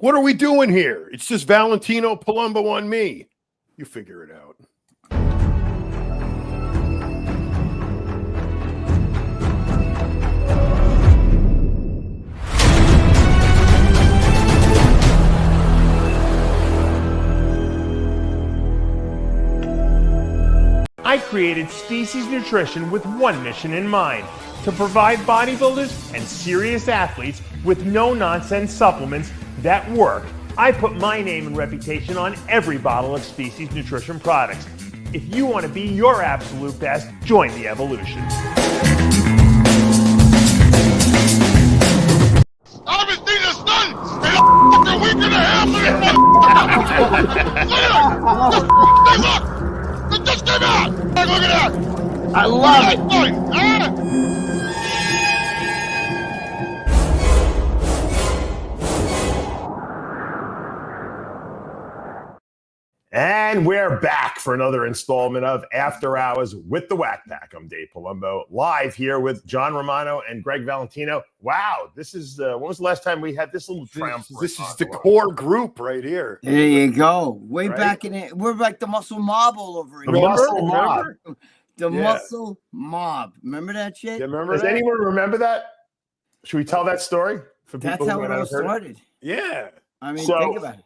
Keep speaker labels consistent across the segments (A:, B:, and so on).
A: What are we doing here? It's just Valentino Palumbo on me. You figure it out.
B: I created Species Nutrition with one mission in mind: to provide bodybuilders and serious athletes with no-nonsense supplements that work. I put my name and reputation on every bottle of Species Nutrition products. If you want to be your absolute best, join the evolution.
C: I haven't seen the sun in a week and a half. Look! It just came out! Look at that!
D: I love it!
B: And we're back for another installment of After Hours with the Whack Pack. I'm Dave Palumbo, live here with John Romano and Greg Valentino. Wow, this is, when was the last time we had this little triumph?
A: This is the core group right here.
D: There you go. Way back in it. We're like the muscle mob all over
B: The
D: again.
B: muscle mob.
D: The muscle mob. Remember that shit?
A: You remember
B: Does
A: that?
B: anyone remember that? Should we tell that story? For
D: That's
B: people
D: how
B: who
D: it
B: might
D: all
B: not have heard it?
D: started.
A: Yeah.
D: I mean,
B: So-
D: think about it.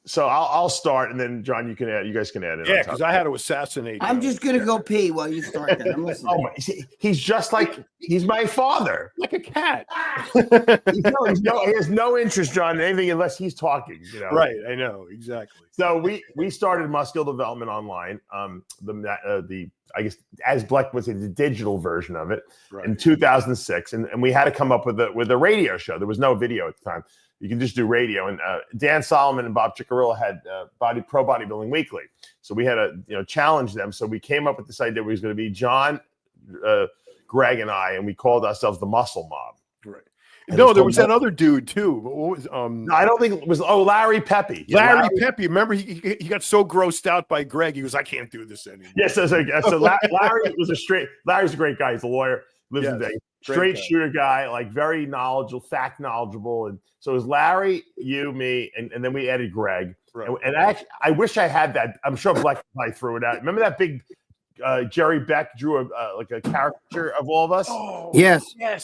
B: So I'll start, and then John, you can add. You guys can add in.
A: Yeah, because I had to assassinate
D: I'm
A: him.
D: just going to go pee while you start that. I'm listening.
B: Oh, he's just like he's my father.
A: like a cat.
B: He has no interest, John, in anything unless he's talking. You know,
A: Right, I know, exactly.
B: So we started Muscle Development Online. The I guess as Bleck would say, the digital version of it in 2006, and we had to come up with a radio show. There was no video at the time. You can just do radio. And Dan Solomon and Bob Ciccarilla had Pro Bodybuilding Weekly. So we had to challenge them. So we came up with this idea. It was going to be John, Greg, and I, and we called ourselves the Muscle Mob.
A: Right. No, there was that other dude too. What was
B: No, I don't think it was. Oh, Larry Pepe.
A: Larry Pepe. Remember, he got so grossed out by Greg. He was, I can't do this anymore.
B: Yes. So Larry was Larry's a great guy. He's a lawyer. Lives in Vegas. Straight shooter guy, like very knowledgeable, fact knowledgeable. And so it was Larry, you, me, and then we added Greg. Right. And actually, I wish I had that. I'm sure Bleck probably threw it out. Remember that big Jerry Beck drew like a caricature of all of us?
A: Oh,
D: yes.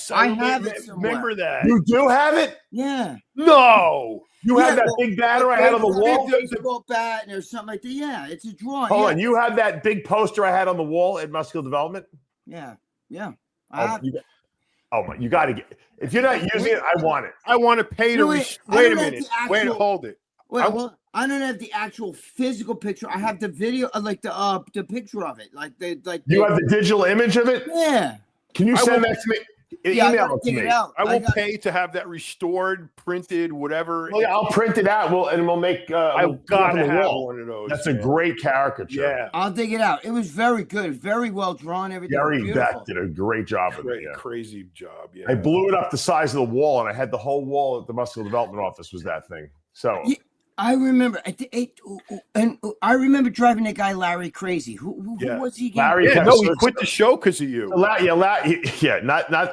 A: I
D: have it somewhere.
A: Remember that?
B: You do have it?
D: Yeah.
A: No.
B: You have that big banner I had on the wall?
D: Baseball bat or something like that. Yeah, it's a drawing.
B: Hold on. You have that big poster I had on the wall at Muscular Development?
D: Yeah. Yeah.
B: You got to get. If you're not using it, I want it.
A: I want to pay to. Wait a minute. Wait, hold it.
D: Well, I don't have the actual physical picture. I have the video, like the picture of it,
B: You have the digital image of it.
D: Yeah.
B: Can you send that to me? Email it to me.
A: I will pay to have that restored, printed, whatever.
B: Well, yeah, I'll print it out. We'll make.
A: I've got to have one of those.
B: That's a great caricature.
A: Yeah,
D: I'll dig it out. It was very good, very well drawn. Everything.
B: Gary Beck did a great job with it. Yeah.
A: Crazy job. Yeah,
B: I blew it up the size of the wall, and I had the whole wall at the Muscle Development office was that thing. So.
D: I remember, and I remember driving that guy Larry crazy. Who was he?
B: Larry,
A: he quit the show because of you.
B: Not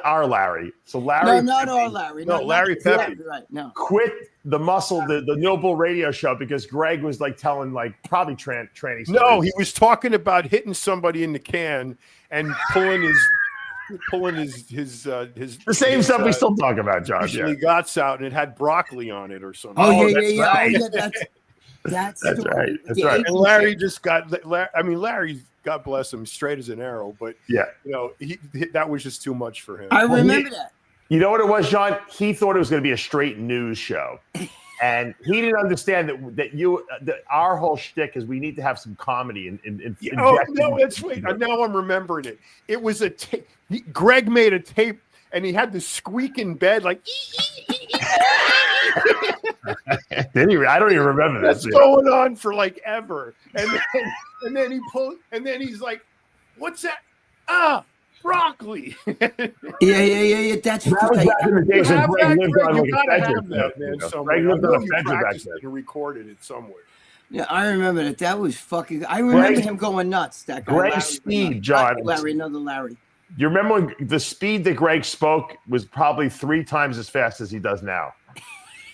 B: our Larry. So Larry,
D: not our Larry.
A: No, Larry Pepe.
D: Right, no.
B: Quit the Noble radio show because Greg was like telling probably training stories.
A: No, he was talking about hitting somebody in the can and pulling his
B: the same stuff we still talk about, John.
A: Guts out, and it had broccoli on it or something.
D: That's
B: right. That's right.
A: And Larry just got. Larry, God bless him, straight as an arrow. But that was just too much for him.
D: I remember that.
B: You know what it was, John? He thought it was going to be a straight news show. And he didn't understand that our whole shtick is we need to have some comedy.
A: No, that's right. Now I'm remembering it. It was a tape. Greg made a tape, and he had the squeak in bed like.
B: I don't even remember
A: this. That's going on for ever, and then he pulled, and then he's like, "What's that? Broccoli."
D: Yeah. That's right.
B: You gotta have that, man. Greg lived on a Fedra back then.
A: And recorded it somewhere.
D: Yeah, I remember that. That was fucking. I remember him going nuts. That guy.
B: Greg's speed, John.
D: Another Larry.
B: You remember when the speed that Greg spoke was probably 3 times as fast as he does now?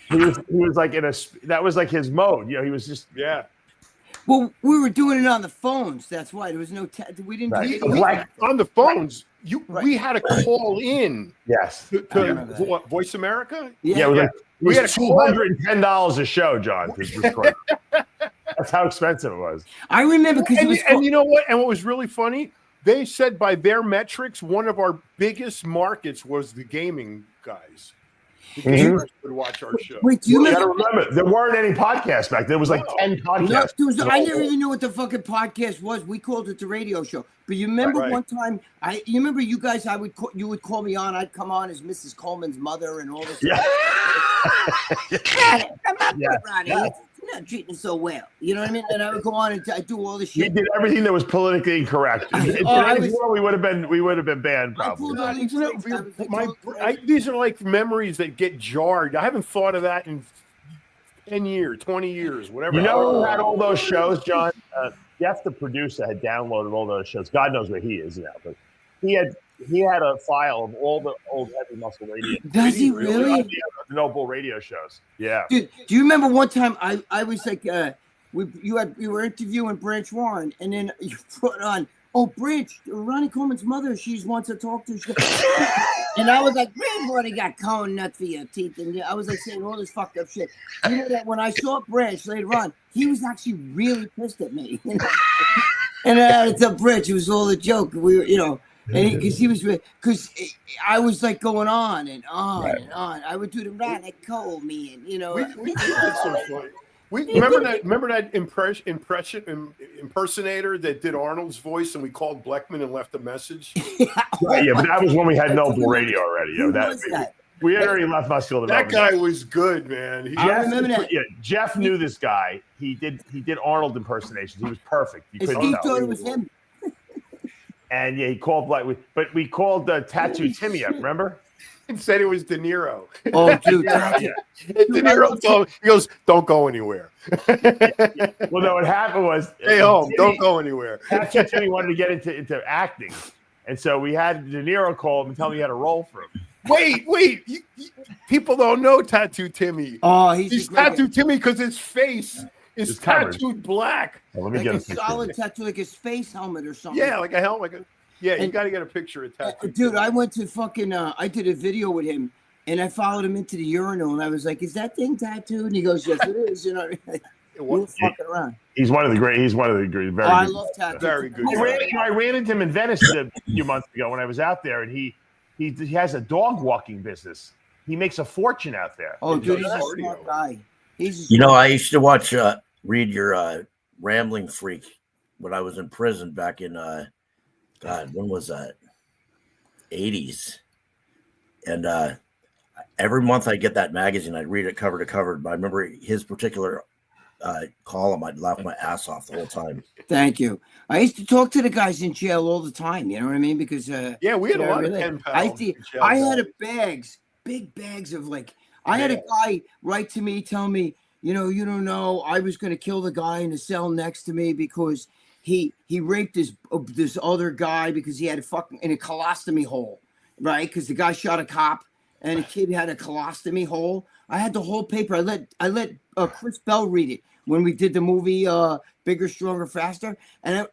B: He was like that was like his mode. You know, he was just
D: Well, we were doing it on the phones. That's why there was no. We didn't do it
A: on the phones. We had to call in.
B: Yes.
A: To Voice America.
B: Yeah, it was like $210 a show, John. To record. That's how expensive it was.
D: I remember because
A: and you know what? And what was really funny? They said by their metrics, one of our biggest markets was the gaming guys. Because you would watch our show.
D: Wait, do you
B: remember? There weren't any podcasts back then. There was like 10 podcasts.
D: I never even knew what the fucking podcast was. We called it the radio show. But you remember one time? You remember you guys? You would call me on. I'd come on as Mrs. Coleman's mother and all this.
B: Yeah.
D: You're not treating so well. You know what I mean? And I would go on and I do all this shit.
B: He did everything that was politically incorrect. In today's world, we would have been banned probably.
A: These are like memories that get jarred. I haven't thought of that in 10 years, 20 years, whatever.
B: You know who had all those shows, John? Jeff, the producer, had downloaded all those shows. God knows where he is now, but he had a file of all the old Heavy Muscle radio.
D: Does he really?
B: The Noble radio shows. Yeah.
D: Dude, do you remember one time I was like, you were interviewing Branch Warren, and then you put on, Branch, Ronnie Coleman's mother, she wants to talk to you. And I was like, Branch already got cone nut for your teeth. And I was like saying all this fucked up shit. You know that when I saw Branch later on, he was actually really pissed at me. And I had to tell Branch it was all a joke. We were, you know. Because I was like going on and on and on. I would do the Ronnie Coleman, you know.
A: Remember that impersonator that did Arnold's voice, and we called Bleckman and left a message.
B: But that was when we had Noble Radio already. We had already left Muscular Development.
A: That guy was good, man.
D: I remember that.
B: Yeah, Jeff knew this guy. He did Arnold impersonations. He was perfect.
D: He thought it was him.
B: And he called but we called Tattoo Timmy up. Remember?
A: And said it was De Niro.
D: Oh, dude,
A: De Niro told him, he goes, "Don't go anywhere."
B: Well, no, what happened was,
A: stay home. Don't go anywhere.
B: Tattoo Timmy wanted to get into acting, and so we had De Niro call him and tell him he had a role for him.
A: Wait! People don't know Tattoo Timmy.
D: Oh,
A: he's Tattoo Timmy because his face is tattooed black.
B: Well, let me
D: like
B: get
D: a solid tattoo, like his face helmet or something.
A: Yeah, like a helmet. You got to get a picture of Tattoo.
D: Dude, I went to fucking. I did a video with him, and I followed him into the urinal, and I was like, "Is that thing tattooed?" And he goes, "Yes, it is." You know, we were fucking around.
B: He's one of the great. Very good.
D: I love tattoos.
A: Very good.
B: I ran into him in Venice a few months ago when I was out there, and he has a dog walking business. He makes a fortune out there.
D: Oh, dude, he's a smart guy.
E: I used to watch. Read your Rambling Freak when I was in prison back in when was that? 80s. And every month I'd get that magazine. I'd read it cover to cover. But I remember his particular column. I'd laugh my ass off the whole time.
D: Thank you. I used to talk to the guys in jail all the time. You know what I mean? Because
A: we had a lot of pen pals.
D: I had big bags of like. I had a guy write to me, tell me, you don't know, I was going to kill the guy in the cell next to me because he raped this other guy because he had in a colostomy hole, right? Because the guy shot a cop and a kid had a colostomy hole. I had the whole paper. I let Chris Bell read it when we did the movie Bigger, Stronger, Faster, and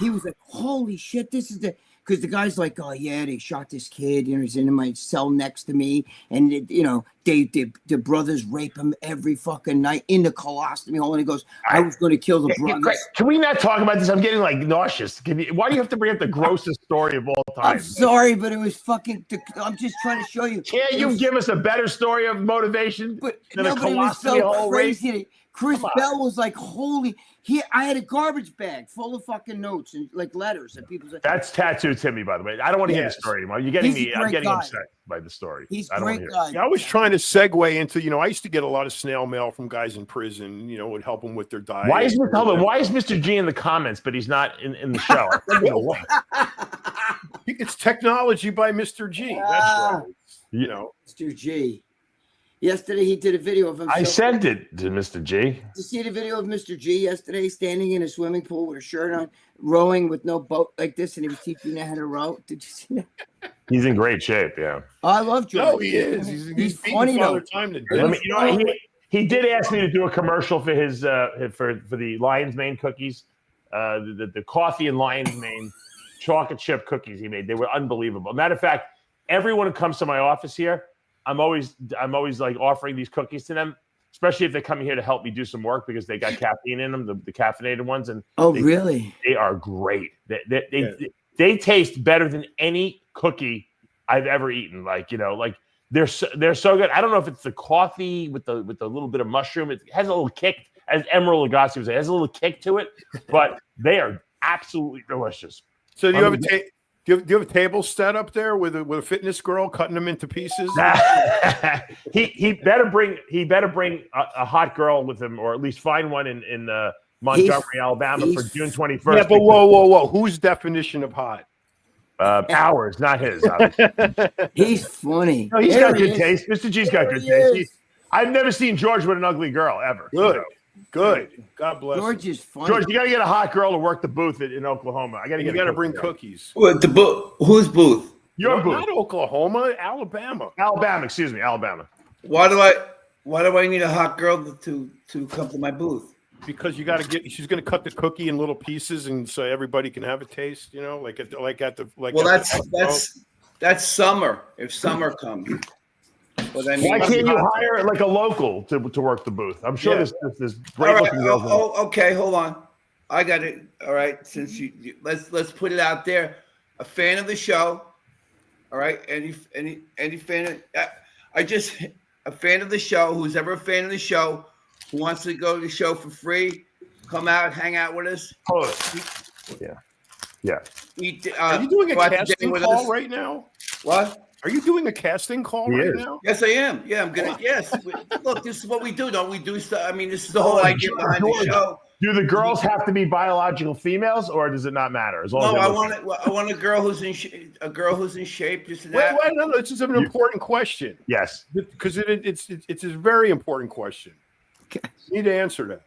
D: he was like, "Holy shit, this is the." Because the guy's like, "Oh yeah, they shot this kid. He's in my cell next to me, and the brothers rape him every fucking night in the colostomy hole." And he goes, "I was going to kill the brothers."
B: Can we not talk about this? I'm getting like nauseous. Why do you have to bring up the grossest story of all time?
D: I'm sorry, but it was fucking. I'm just trying to show you.
B: Can't you give us a better story of motivation than a
D: nobody was
B: colostomy hole
D: so crazy. Chris Bell was like, "Holy." I had a garbage bag full of fucking notes and like letters and people said.
B: That's Tattoo Timmy, by the way. I don't want to hear the story anymore. You're getting me. I'm getting upset by the story.
D: He's a great guy.
A: I was trying to segue into. I used to get a lot of snail mail from guys in prison. Would help them with their diet.
B: Why is Mr. G in the comments, but he's not in the show?
A: It's technology by Mr. G. That's right.
D: Mr. G. Yesterday he did a video of himself.
B: I sent it to Mr. G.
D: Did you see the video of Mr. G yesterday standing in a swimming pool with a shirt on, rowing with no boat like this, and he was teaching you how to row? Did you see that?
B: He's in great shape. Yeah.
D: I love George.
A: No, he is. He's
D: funny though.
A: time to do
B: Let me,
A: it.
B: you know, he did ask me to do a commercial for his for the Lion's Mane cookies, the coffee and Lion's Mane chocolate chip cookies he made. They were unbelievable. Matter of fact, everyone who comes to my office here, I'm always like offering these cookies to them, especially if they're coming here to help me do some work because they got caffeine in them, the caffeinated ones. And
D: really?
B: They are great. They taste better than any cookie I've ever eaten. Like, you know, like they're so good. I don't know if it's the coffee with the little bit of mushroom. It has a little kick, as Emerald Lagasse was saying, it has a little kick to it, but they are absolutely delicious.
A: So do you have do you have a table set up there with a fitness girl cutting them into pieces?
B: he better bring a hot girl with him, or at least find one in Montgomery, Alabama for June 21st.
A: Yeah, but whoa! Whose definition of hot?
B: Ours, not his.
D: He's funny.
B: No, he's got good taste. Mr. G's got good taste. I've never seen George with an ugly girl ever.
A: Good. God bless.
D: George is funny.
B: George, you got to get a hot girl to work the booth in Oklahoma. You got to bring
A: cookies.
F: What the booth? Whose booth?
B: Your booth.
A: Not Oklahoma, Alabama.
B: Excuse me, Alabama.
F: Why do I need a hot girl to come to my booth?
A: Because you got to she's going to cut the cookie in little pieces, and so everybody can have a taste. You know,
F: that's summer. If summer comes. But I mean,
B: why can't you hire like a local to work the booth? I'm sure this great looking girl.
F: Okay, hold on. I got it. All right, since you let's put it out there. A fan of the show. All right, any fan of a fan of the show. Who's ever a fan of the show who wants to go to the show for free, come out, hang out with us.
B: Yeah.
A: Are you doing a casting call right now?
F: What?
A: Are you doing a casting call now?
F: Yes, I am. Yeah, I'm gonna. Yes. Look, this is what we do. Don't we do stuff? I mean, this is the whole idea behind the show.
B: Do the girls have to be biological females, or does it not matter? As long as
F: I want a girl who's in shape. Just that.
A: Wait, no, this is an important question.
B: Yes,
A: because it's a very important question. You need to answer that.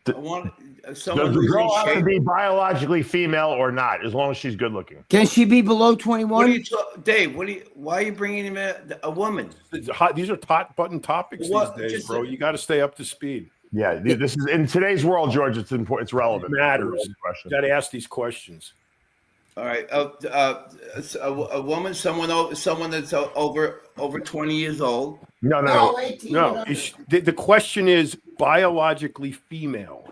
F: I want someone
B: does the
F: who's
B: girl
F: in
B: have
F: shape.
B: to be biologically female or not, as long as she's good looking?
D: Can she be below 21?
F: Dave? Why are you bringing in a woman?
A: These are hot button topics these days, bro. You got to stay up to speed.
B: Yeah, this is in today's world, George. It's important. It's relevant.
A: It matters. You got to ask these questions.
F: All right, a woman, someone that's over 20 years old.
B: No.
D: 18.
A: No, the question is biologically female.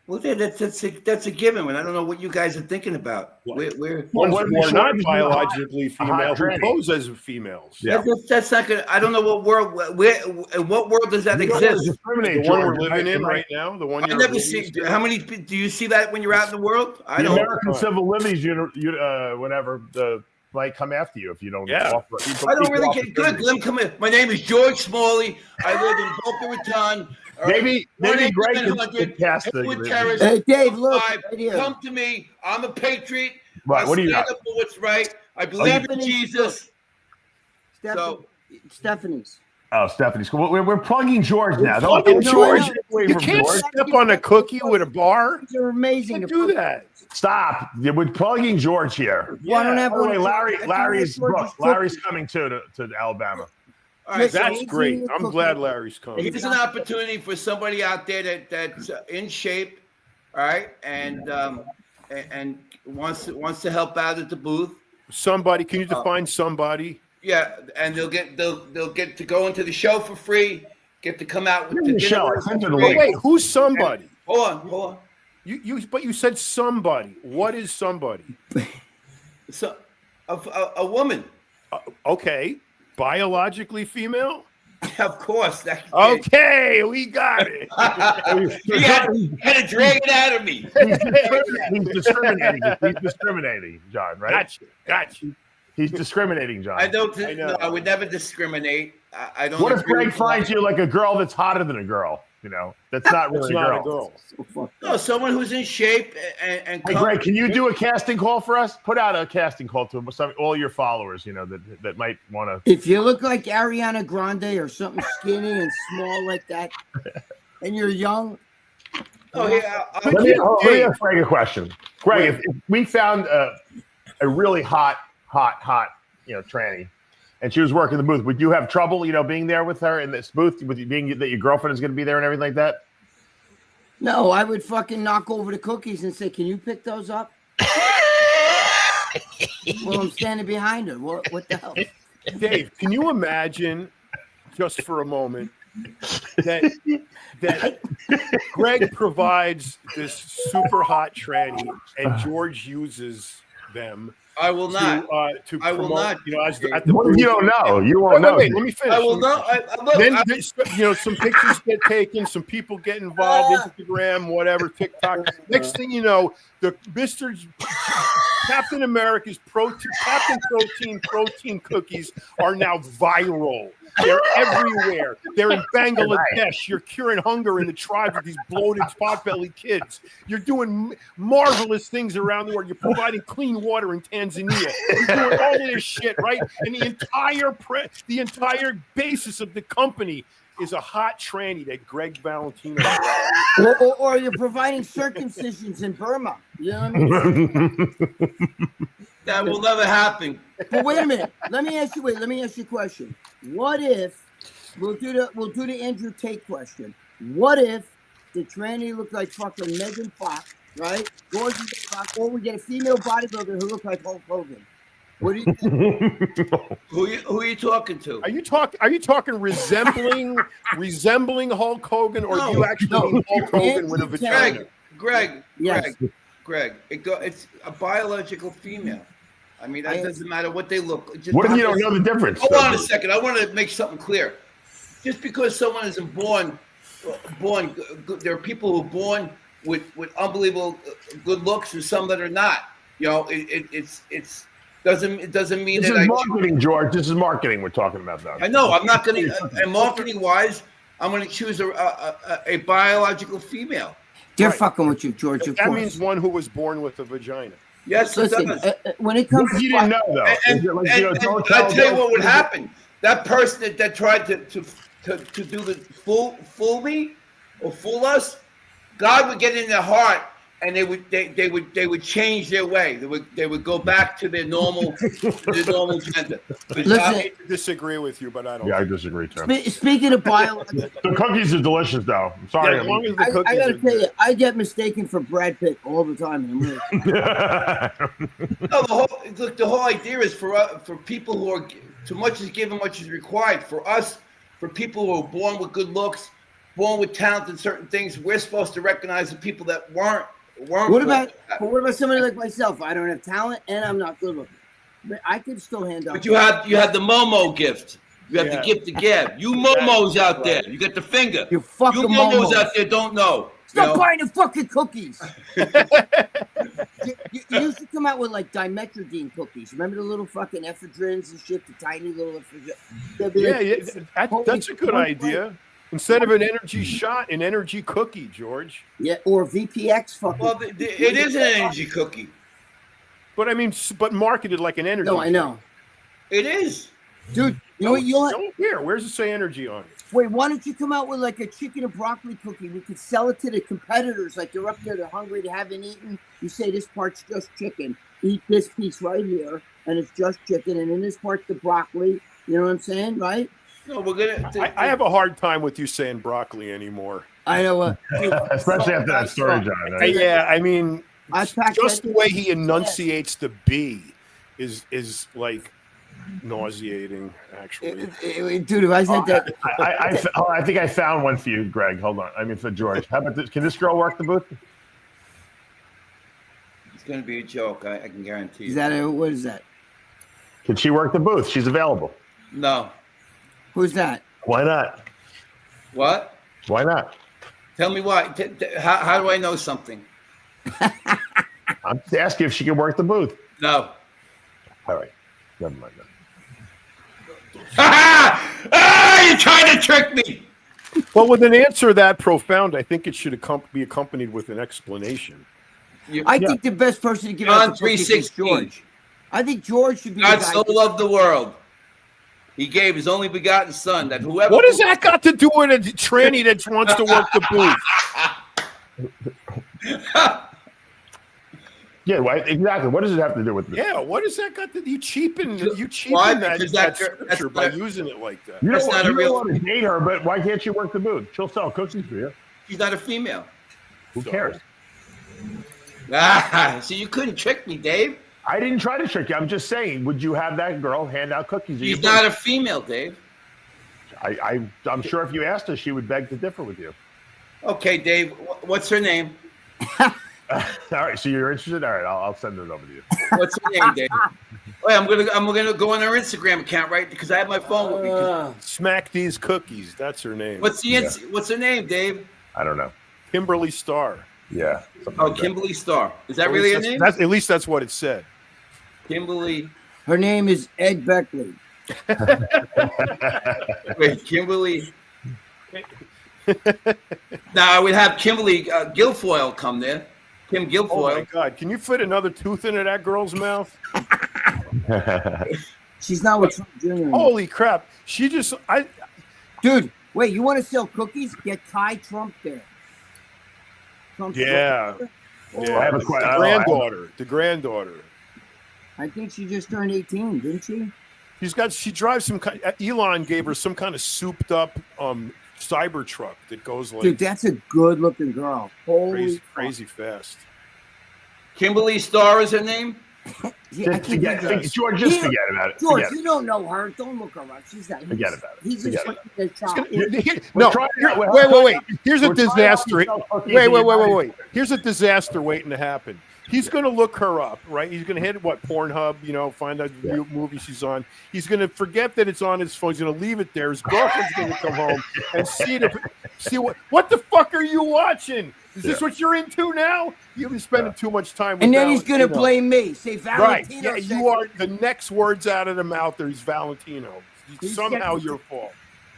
F: Well, that's a given. And I don't know what you guys are thinking about. We're
A: not biologically female who pose as females.
B: Yeah.
F: That's not good. I don't know what world. In what world does that exist?
A: The one we're living in right now. The one
F: I never see. How many do you see that when you're out in the world? I don't.
B: American Civil Liberties whatever might come after you if you don't.
A: Yeah.
F: I don't really get good. Let me come in. My name is George Smalley. I live in Boca Raton.
B: Maybe Greg could cast
D: Hey, Dave, look.
F: Come to me. I'm a patriot.
B: Right, what do you got?
F: Stand up for what's right. I believe in Jesus.
D: Stephanie's.
B: Oh, Stephanie's cool. We're plugging George now.
A: Fucking George.
B: You
A: You can't step on a cookie with a bar.
D: They're amazing.
A: You can't do that.
B: Stop. We're plugging George here.
D: Why don't have
B: By the way,
D: one?
B: Larry's coming to Alabama.
F: All right,
A: That's great. I'm glad Larry's coming.
F: here's an opportunity for somebody out there that's in shape, all right, and wants to help out at the booth.
A: Somebody, can you define somebody?
F: Yeah, and they'll get to go into the show for free. Get to come out with the
B: show.
F: dinner.
A: Wait, who's somebody?
F: Hold on.
A: But you said somebody. What is somebody?
F: So, a woman.
A: Okay, biologically female.
F: Of course.
A: Okay, we got it.
F: You had to drag it out of me.
B: He's discriminating. He's discriminating, John. Right?
A: Gotcha.
B: He's discriminating, John.
F: I would never discriminate. I don't.
B: What if Greg finds you like a girl that's hotter than a girl? You know, that's not
A: It's
B: really
A: not
B: a girl.
D: So fucked
F: No,
D: up.
F: someone who's in shape and
B: Hey, Greg, can you do a casting call for us? Put out a casting call to all your followers, you know, that might want to.
D: If you look like Ariana Grande or something skinny and small like that, and you're young,
F: Oh yeah,
B: Let me ask Greg a question. Greg, if we found a really hot, tranny, and she was working the booth, would you have trouble, being there with her in this booth, with you being that your girlfriend is going to be there and everything like that?
D: no, I would fucking knock over the cookies and say, "Can you pick those up?" Well, I'm standing behind her. What the hell?
A: Dave, can you imagine, just for a moment, that Greg provides this super hot tranny and George uses them
F: I will not.
A: to
F: I will
A: promote,
F: not.
A: at the
B: Well,
A: booth.
B: you don't know. You won't know.
A: Wait, let me finish.
F: I will not. Look,
A: Then some pictures get taken, some people get involved, Instagram, whatever, TikTok. Next thing you know, the Mr. Captain America's Captain Protein cookies are now viral. They're everywhere. They're in Bangladesh. You're curing hunger in the tribes with these bloated pot-bellied kids. You're doing marvelous things around the world. You're providing clean water in Tanzania. You're doing all this shit, right? And the entire basis of the company is a hot tranny that Greg Valentino.
D: Or you're providing circumcisions in Burma. You know what I mean?
F: that will never happen.
D: But wait a minute. Let me ask you a question. What if we'll do the Andrew Tate question? What if the tranny looked like fucking Megan Fox, right? Or we get a female bodybuilder who looks like Hulk Hogan. What do you think?
F: Who are you talking to?
A: Are you talking resembling Hulk Hogan, or do you actually mean Hulk Hogan with a vagina?
F: Greg.
D: Yes.
F: It's a biological female. I mean, that doesn't matter what they look.
B: What if you don't know the difference?
F: Hold on a second. I want to make something clear. Just because someone isn't born, there are people who are born with unbelievable good looks, and some that are not. It doesn't mean
B: this
F: that
B: is marketing, George. This is marketing we're talking about now.
F: I know. I'm not going to. And marketing wise, I'm going to choose a biological female.
D: They're fucking with you, George.
A: That means one who was born with a vagina.
F: Yes,
D: Listen,
F: it does.
D: when it comes
B: What if you
D: to
B: didn't know though?
F: And I tell you what would happen. That person that tried to do the fool me or fool us, God would get in their heart, and they would change their way. They would go back to their normal gender.
A: I hate to disagree with you, but I don't.
B: Yeah, I disagree too.
D: speaking of biological,
B: The cookies are delicious, though. I'm sorry.
A: Yeah, as long as the
D: I
A: cookies
D: gotta
A: are
D: tell you,
A: good.
D: I get mistaken for Brad Pitt all the time. And I'm really,
F: No, the whole idea is for people who are too much is given, much is required. For us, for people who are born with good looks, born with talent in certain things, we're supposed to recognize the people that weren't.
D: what about somebody like myself? I don't have talent and I'm not good looking, but I could still hand out.
F: But you have the Momo gift. You have the gift to give. You Momos out there, you got the finger.
D: You fucking
F: Momos
D: Momos
F: out there don't know.
D: Stop buying the fucking cookies. you used to come out with like dimetrodine cookies. Remember the little fucking ephedrins and shit, the tiny little ephedrins?
A: That's a good idea. Instead of an energy shot, an energy cookie, George.
D: Yeah, or VPX fucking.
F: Well, it is an energy cookie.
A: But I mean, but marketed like an energy.
D: No, I know.
F: It is.
D: Dude, you know what you'll
A: Here, where's it say energy on it?
D: wait, why don't you come out with like a chicken and broccoli cookie? We could sell it to the competitors. Like they're up there, they're hungry, they haven't eaten. You say this part's just chicken. Eat this piece right here, and it's just chicken. And in this part's the broccoli. You know what I'm saying, right?
F: No, we're gonna.
A: I have a hard time with you saying broccoli anymore.
D: I know.
B: Especially after that story, John. Right?
A: Yeah, I mean,
D: packed
A: just
D: that-
A: the way he enunciates the B is like nauseating. Actually,
D: Dude, if I said that,
B: I think I found one for you, Greg. Hold on. I mean, for George. How about this? Can this girl work the booth?
F: It's gonna be a joke. I can guarantee you.
D: is that what is that?
B: Can she work the booth? She's available.
F: No.
D: Who's that?
B: Why not?
F: What?
B: Why not?
F: Tell me why. How do I know something?
B: I'm just asking if she can work the booth.
F: No.
B: All right. Never mind that.
F: You're trying to trick me.
A: Well, with an answer that profound, I think it should be accompanied with an explanation.
D: I think the best person to give out
F: John
D: the cookies is
F: 3:16.
D: George. I think George should be
F: God
D: the guy.
F: so loved the world. He gave his only begotten son that whoever.
A: What has that got to do with a tranny that wants to work the booth?
B: Yeah, exactly. What does it have to do with this?
A: Yeah, what does that got to do? You cheapen
F: Why?
A: that
F: Because
A: scripture by
F: not-
A: using it like that.
B: You
F: That's
B: don't,
F: not a
B: you
F: real-
B: don't want to date her, but why can't you work the booth? She'll sell cookies for you.
F: She's not a female.
B: Who cares?
F: So you couldn't trick me, Dave.
B: I didn't try to trick you. I'm just saying, would you have that girl hand out cookies?
F: She's not a female, Dave.
B: I'm sure if you asked her, she would beg to differ with you.
F: Okay, Dave. What's her name?
B: All right, so you're interested? All right, I'll send it over to you.
F: What's her name, Dave? Wait, I'm gonna go on her Instagram account, right? Because I have my phone with me.
A: Smack these cookies. That's her name.
F: What's her name, Dave?
B: I don't know.
A: Kimberly Starr.
B: Yeah.
F: Oh, Kimberly Starr. Is that really her name?
A: At least that's what it said.
F: Kimberly.
D: Her name is Ed Beckley.
F: Wait, Kimberly. Now I would have Kimberly Guilfoyle come there. Kim Guilfoyle.
A: Oh my God! Can you fit another tooth into that girl's mouth?
D: She's not with Trump Jr. anymore.
A: Holy crap!
D: Dude, wait, you want to sell cookies? Get Ty Trump there. Trump's
A: Yeah.
B: I have a
A: The granddaughter.
D: I think she just turned 18, didn't she?
A: She drives some kind. Elon gave her some kind of souped up cyber truck that goes like.
D: Dude, that's a good looking girl. Holy
A: crazy fast.
F: Kimberly Starr is her name.
D: Yeah,
B: George, just forget about it.
D: George, you don't know her. Don't look her up. She's not.
B: Forget about it.
D: He's just like the child.
A: Wait. Here's a disaster. Wait. Here's a disaster waiting to happen. He's going to look her up, right? He's going to hit Pornhub, find out the movie she's on. He's going to forget that it's on his phone. He's going to leave it there. His girlfriend's going to come home and see what the fuck are you watching? Is this what you're into now? You've been spending too much time with
D: And then he's going to blame me. Say Valentino.
A: Right. Yeah, you are the next words out of the mouth there is Valentino. Somehow your fault.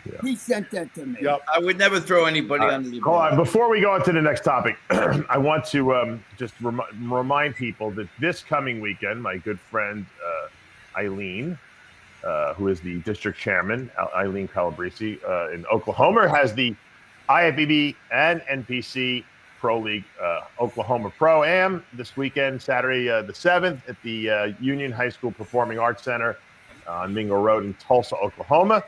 D: Yeah. He sent that to me.
A: Yep.
F: I would never throw anybody under the bus.
B: Hold on. Before we go on to the next topic, I want to just remind people that this coming weekend, my good friend Eileen, who is the district chairman, Eileen Calabrese, in Oklahoma, has the IFBB and NPC Pro League Oklahoma Pro-Am this weekend, Saturday the 7th at the Union High School Performing Arts Center on Mingo Road in Tulsa, Oklahoma.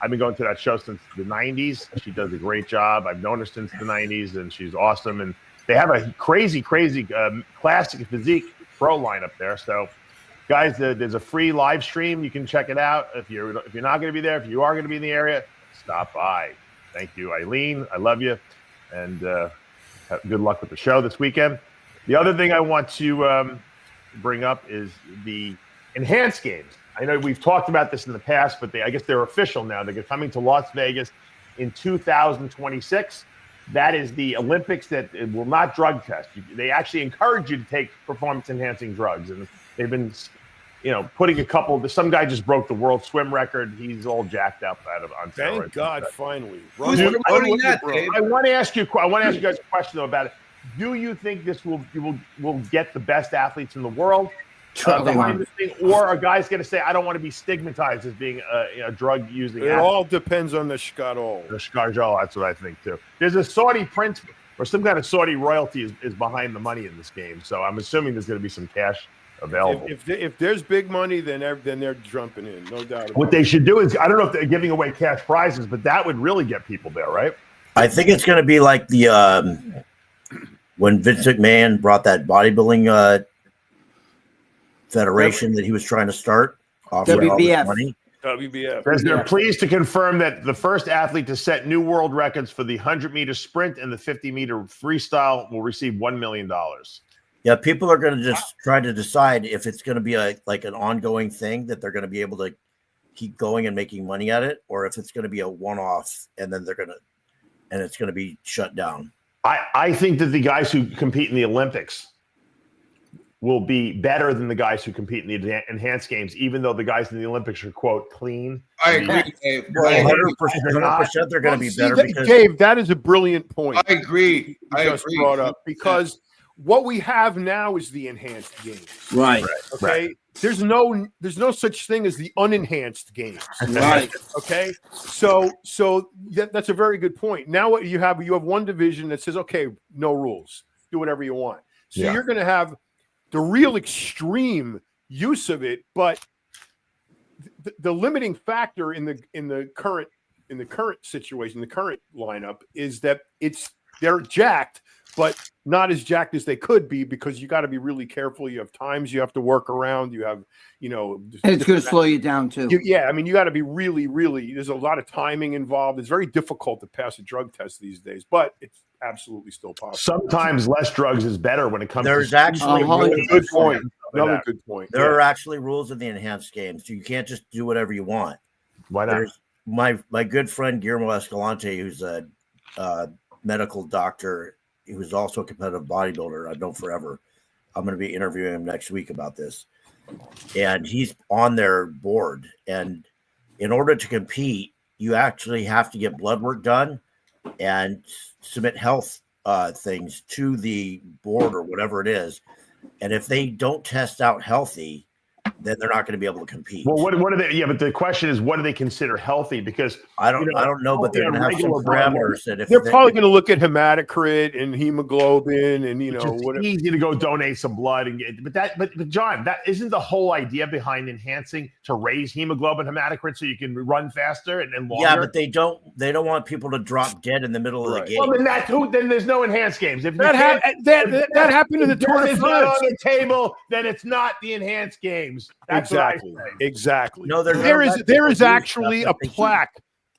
B: I've been going to that show since the 90s. She does a great job. I've known her since the 90s, and she's awesome. And they have a crazy classic physique pro lineup there. So, guys, there's a free live stream. You can check it out. If you're not going to be there, if you are going to be in the area, stop by. Thank you, Eileen. I love you. And good luck with the show this weekend. The other thing I want to bring up is the enhanced games. I know we've talked about this in the past, but I guess they're official now. They're coming to Las Vegas in 2026. That is the Olympics that it will not drug test. They actually encourage you to take performance-enhancing drugs, and they've been, putting a couple. Some guy just broke the world swim record. He's all jacked up on steroids.
A: Thank God, finally.
F: I
B: want to ask you guys a question though about it. Do you think this will get the best athletes in the world? Behind this thing, or are guys going to say, I don't want to be stigmatized as being a drug using
A: It all depends on the shkadol.
B: The shkadol, that's what I think too. There's a Saudi prince or some kind of Saudi royalty is behind the money in this game. So I'm assuming there's going to be some cash available.
A: If there's big money, then they're jumping in, no doubt about it.
B: What they should do is, I don't know if they're giving away cash prizes, but that would really get people there, right?
E: I think it's going to be like the when Vince McMahon brought that bodybuilding federation that he was trying to start.
D: WBF.
A: WBF.
B: They're pleased to confirm that the first athlete to set new world records for the 100-meter sprint and the 50-meter freestyle will receive $1 million.
E: Yeah, people are going to just try to decide if it's going to be like an ongoing thing that they're going to be able to keep going and making money at it, or if it's going to be a one-off and then it's going to be shut down.
B: I think that the guys who compete in the Olympics will be better than the guys who compete in the enhanced games, even though the guys in the Olympics are, quote, clean.
F: I agree, Dave.
E: Well,
F: I agree.
E: 100% they're going to be better because
A: Dave, that is a brilliant point.
F: I agree.
A: You just brought up, because what we have now is the enhanced games.
D: Right.
A: Okay.
B: Right.
A: There's no such thing as the unenhanced games.
D: Right.
A: Okay. So that's a very good point. Now what you have one division that says, okay, no rules, do whatever you want. So you're going to have the real extreme use of it, but the limiting factor in the current situation, the current lineup, is that they're jacked, but not as jacked as they could be, because you got to be really careful. You have times you have to work around. You have, and
D: it's going to slow you down too.
A: You got to be really, really. There's a lot of timing involved. It's very difficult to pass a drug test these days, but it's absolutely still possible.
B: Sometimes less drugs is better when it comes.
E: There's actually
A: good point. Another good point.
E: There are actually rules in the enhanced games, so you can't just do whatever you want.
B: Why not?
E: There's my good friend Guillermo Escalante, who's a medical doctor, who's also a competitive bodybuilder. I've known forever. I'm going to be interviewing him next week about this, and he's on their board. And in order to compete, you actually have to get blood work done and submit health things to the board or whatever it is. And if they don't test out healthy, then they're not going to be able to compete.
B: Well, what are they? Yeah, but the question is, what do they consider healthy? Because
E: I don't know, but they're going to have some parameters that if
A: they're probably going to look at hematocrit and hemoglobin, and
B: it's easy to go donate some blood and get. But John, that isn't the whole idea behind enhancing, to raise hemoglobin, hematocrit, so you can run faster and longer.
E: Yeah, but they don't want people to drop dead in the middle of the game.
B: Well, then there's no enhanced games. If
A: that happened in the Tour de France
B: on the table, then it's not the enhanced games. That's
A: exactly.
E: No,
A: there is actually a plaque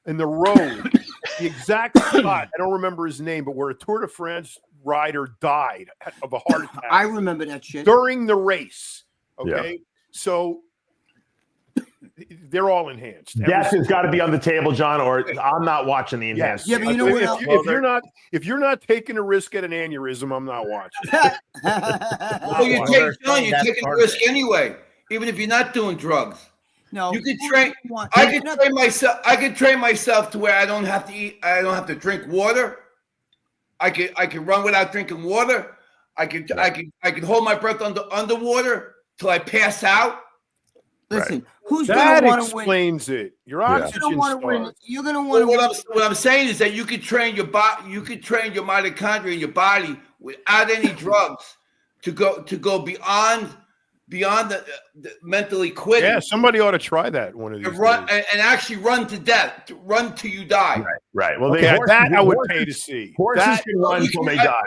A: in the road, the exact spot. I don't remember his name, but where a Tour de France rider died of a heart attack.
D: I remember that shit
A: during the race. Okay, so they're all enhanced.
B: Death has got to be on the table, John, or I'm not watching the enhanced.
D: Yeah, but you know what?
A: If you're not taking a risk at an aneurysm, I'm not watching.
F: Well, you're taking a risk anyway. Even if you're not doing drugs,
D: no,
F: you could train. I could train myself to where I don't have to eat. I don't have to drink water. I can run without drinking water. I can hold my breath underwater till I pass out.
D: Listen, who's going to want to win?
A: That explains it. Your oxygen starts.
D: You're going to want to win.
F: What I'm saying is that you could train your body. You could train your mitochondria in your body without any drugs to go beyond the mentally quitting.
A: Yeah, somebody ought to try that one of these
F: days. And actually run to death, run till you die.
B: Right. Well,
A: I would pay to see.
B: Horses can run until they die.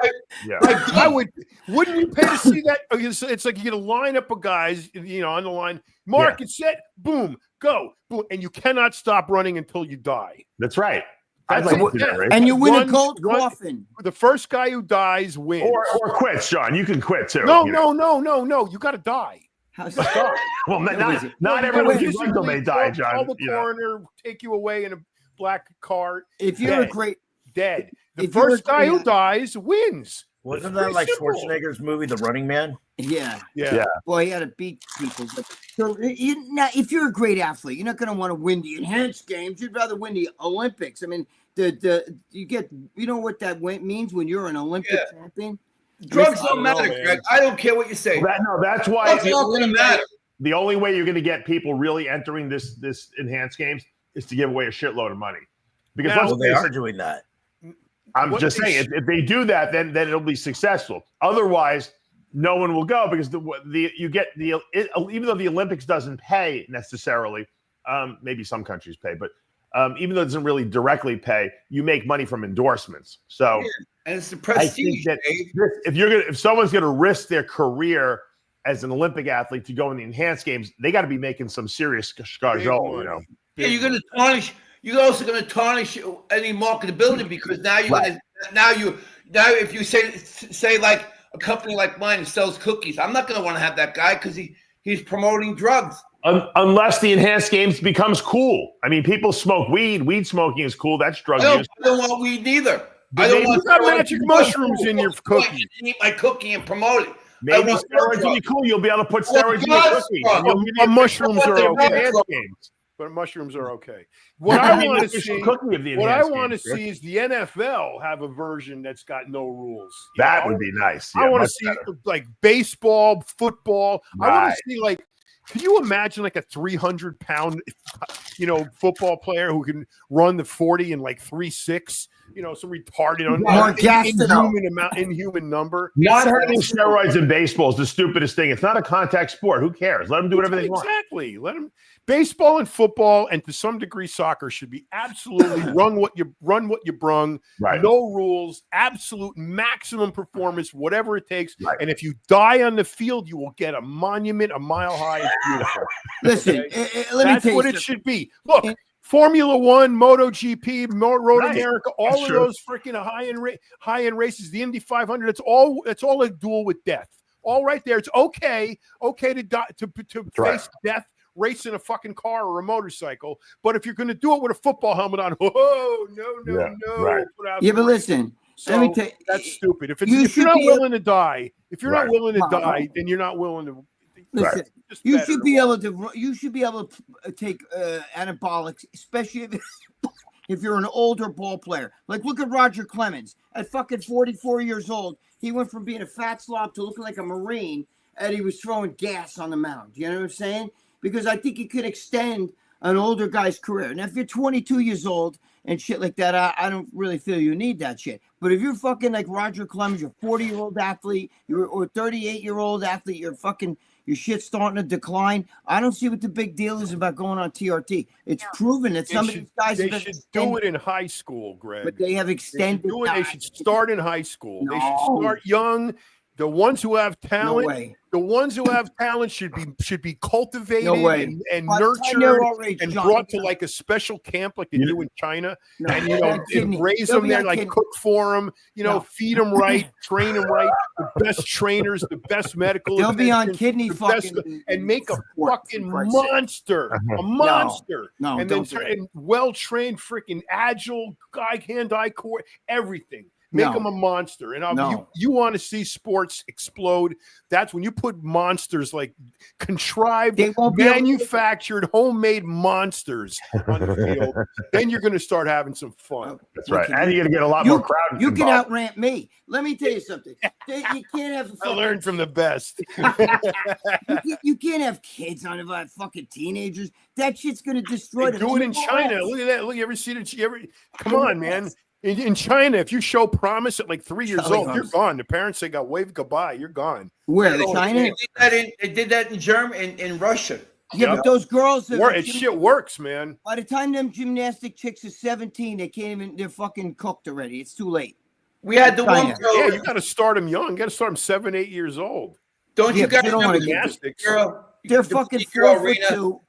A: I would. Wouldn't you pay to see that? It's like you get a lineup of guys, on the line. Mark, it's set. Boom, go, boom, and you cannot stop running until you die.
B: That's right. I'd like to do that, right?
D: And you win a gold coffin.
A: The first guy who dies wins.
B: Or quits, John. You can quit too.
A: No. You got to die.
D: How's that die?
B: Well, not everyone can run until they die, John.
A: Call the coroner, take you away in a black car.
D: If you're
A: dead. The first guy who dies wins.
E: Wasn't that like Schwarzenegger's movie, The Running Man?
D: Yeah.
A: Well,
D: he had to beat people. But now, if you're a great athlete, you're not going to want to win the enhanced games. You'd rather win the Olympics. I mean, you know what that means when you're an Olympic champion?
F: Drugs don't matter, Greg. I don't care what you say.
B: That's why
F: it's not going to matter.
B: The only way you're going to get people really entering this enhanced games is to give away a shitload of money. Because
E: they are doing that.
B: I'm just saying, if they do that, then it'll be successful. Otherwise, no one will go because even though the Olympics doesn't pay necessarily, maybe some countries pay, but even though it doesn't really directly pay, you make money from endorsements. So,
F: and it's the prestige.
B: If someone's going to risk their career as an Olympic athlete to go in the enhanced games, they got to be making some serious schedule.
F: Yeah, you're going to tarnish. You're also going to tarnish any marketability because now if you say like a company like mine sells cookies, I'm not going to want to have that guy because he's promoting drugs.
B: Unless the enhanced games becomes cool. I mean, people smoke weed. Weed smoking is cool. That's drug use.
F: I don't want weed neither.
A: I don't want magic mushrooms in your cookie.
F: Eat my cookie and promote it.
B: Maybe
F: want
B: steroids will be cool. You'll be able to put steroids in your cookies. And you'll give
A: But mushrooms
F: what
A: are
F: they
A: okay.
B: enhanced games.
A: But mushrooms are okay. What I want to see,
B: Cookie of the
A: what I
B: enhanced
A: want to
B: games, Chris.
A: see is the NFL have a version that's got no rules.
B: That would be nice.
A: I
B: Yeah,
A: want to
B: much
A: see
B: better.
A: like baseball, football. I want
B: Right.
A: to see like. Can you imagine like a 300-pound, football player who can run the 40 in like 3.6? Some retarded, inhuman number.
B: Not having steroids in baseball is the stupidest thing. It's not a contact sport. Who cares? Let them do whatever they want.
A: Exactly. Let them. Baseball and football, and to some degree, soccer should be absolutely run what you brung.
B: Right.
A: No rules. Absolute maximum performance, whatever it takes.
B: Right.
A: And if you die on the field, you will get a monument a mile high. It's beautiful.
D: Listen,
A: Okay?
D: let me
A: That's
D: tell you
A: what it
D: something.
A: should be. Look. Formula One, MotoGP, Road
B: Right.
A: America, all
B: That's
A: of
B: true.
A: those freaking high-end races, the Indy 500, it's all a duel with death. All right there. It's okay to die, to face death racing a fucking car or a motorcycle. But if you're going to do it with a football helmet on, no.
B: Right.
A: Put out
D: Yeah,
A: the
D: but
A: ring.
D: listen,
A: So
D: let me tell you,
A: that's stupid. If
D: you
A: you're
D: should
A: not
D: be
A: willing to die,
B: Right.
A: then you're not willing to.
D: listen.
A: Just
D: You
A: better
D: should
A: to
D: be
A: watch.
D: able to. You should be able to take anabolics, especially if you're an older ball player. Like look at Roger Clemens at fucking 44 years old. He went from being a fat slob to looking like a Marine, and he was throwing gas on the mound. You know what I'm saying? Because I think it could extend an older guy's career. And if you're 22 years old and shit like that, I don't really feel you need that shit. But if you're fucking like Roger Clemens, you're a 40-year-old athlete, or a 38-year-old athlete, your shit's starting to decline. I don't see what the big deal is about going on TRT. It's proven that some of these guys
A: They
D: have
A: should do
D: extended,
A: it in high school, Greg.
D: but they have
A: They should
D: extended.
A: do it. They should start in high school. They should
D: No.
A: start young. The ones who have
D: No
A: talent,
D: way.
A: the ones who have talent should be cultivated
D: No way.
A: and
D: By the time they're
A: nurtured
D: our age,
A: and
D: John,
A: brought to like a special camp like they do in China,
D: No,
A: and
D: they'll be on
A: and raise
D: they'll
A: them
D: be
A: there,
D: on
A: like
D: kidney.
A: cook for them,
D: No.
A: feed them right, train them right, the best trainers, the best medical.
D: They'll be on
A: attention,
D: kidney
A: the best-
D: fucking
A: and make a
D: support,
A: fucking
D: for Christ's sake.
A: monster, a monster.
D: No,
A: and then
D: don't do it.
A: and well-trained, freaking agile, hand-eye core, everything. Make
D: No.
A: them a monster. And
D: No.
A: you want to see sports explode. That's when you put monsters, like contrived,
D: They won't be able to-
A: manufactured, homemade monsters on the field. Then you're going to start having some fun.
B: That's right. And you're going to get a lot more crowd.
D: You can
B: involved.
D: outrant me. Let me tell you something. You can't have.
A: I learned from the best.
D: You can't have kids on about fucking teenagers. That shit's gonna destroy
A: They
D: them.
A: do it in China. Look at that. Look, you ever seen it? Come on, man. In China, if you show promise at like 3 years old, you're gone. The parents say, wave goodbye. You're gone.
D: Where China?
F: They did that in Germany, in Russia.
D: Yeah, but those girls.
A: Shit works, man.
D: By the time them gymnastic chicks are 17, they can't even. They're fucking cooked already. It's too late.
F: We had the one
D: China.
F: girl.
A: Yeah, you got to start them young. You got to start them 7, 8 years old.
F: Don't
D: Yeah,
F: you
D: but
F: guys
D: they don't
F: remember
D: wanna get
A: gymnastics.
F: girl?
D: They're
F: the
D: fucking
F: petite girl,
D: 4'2".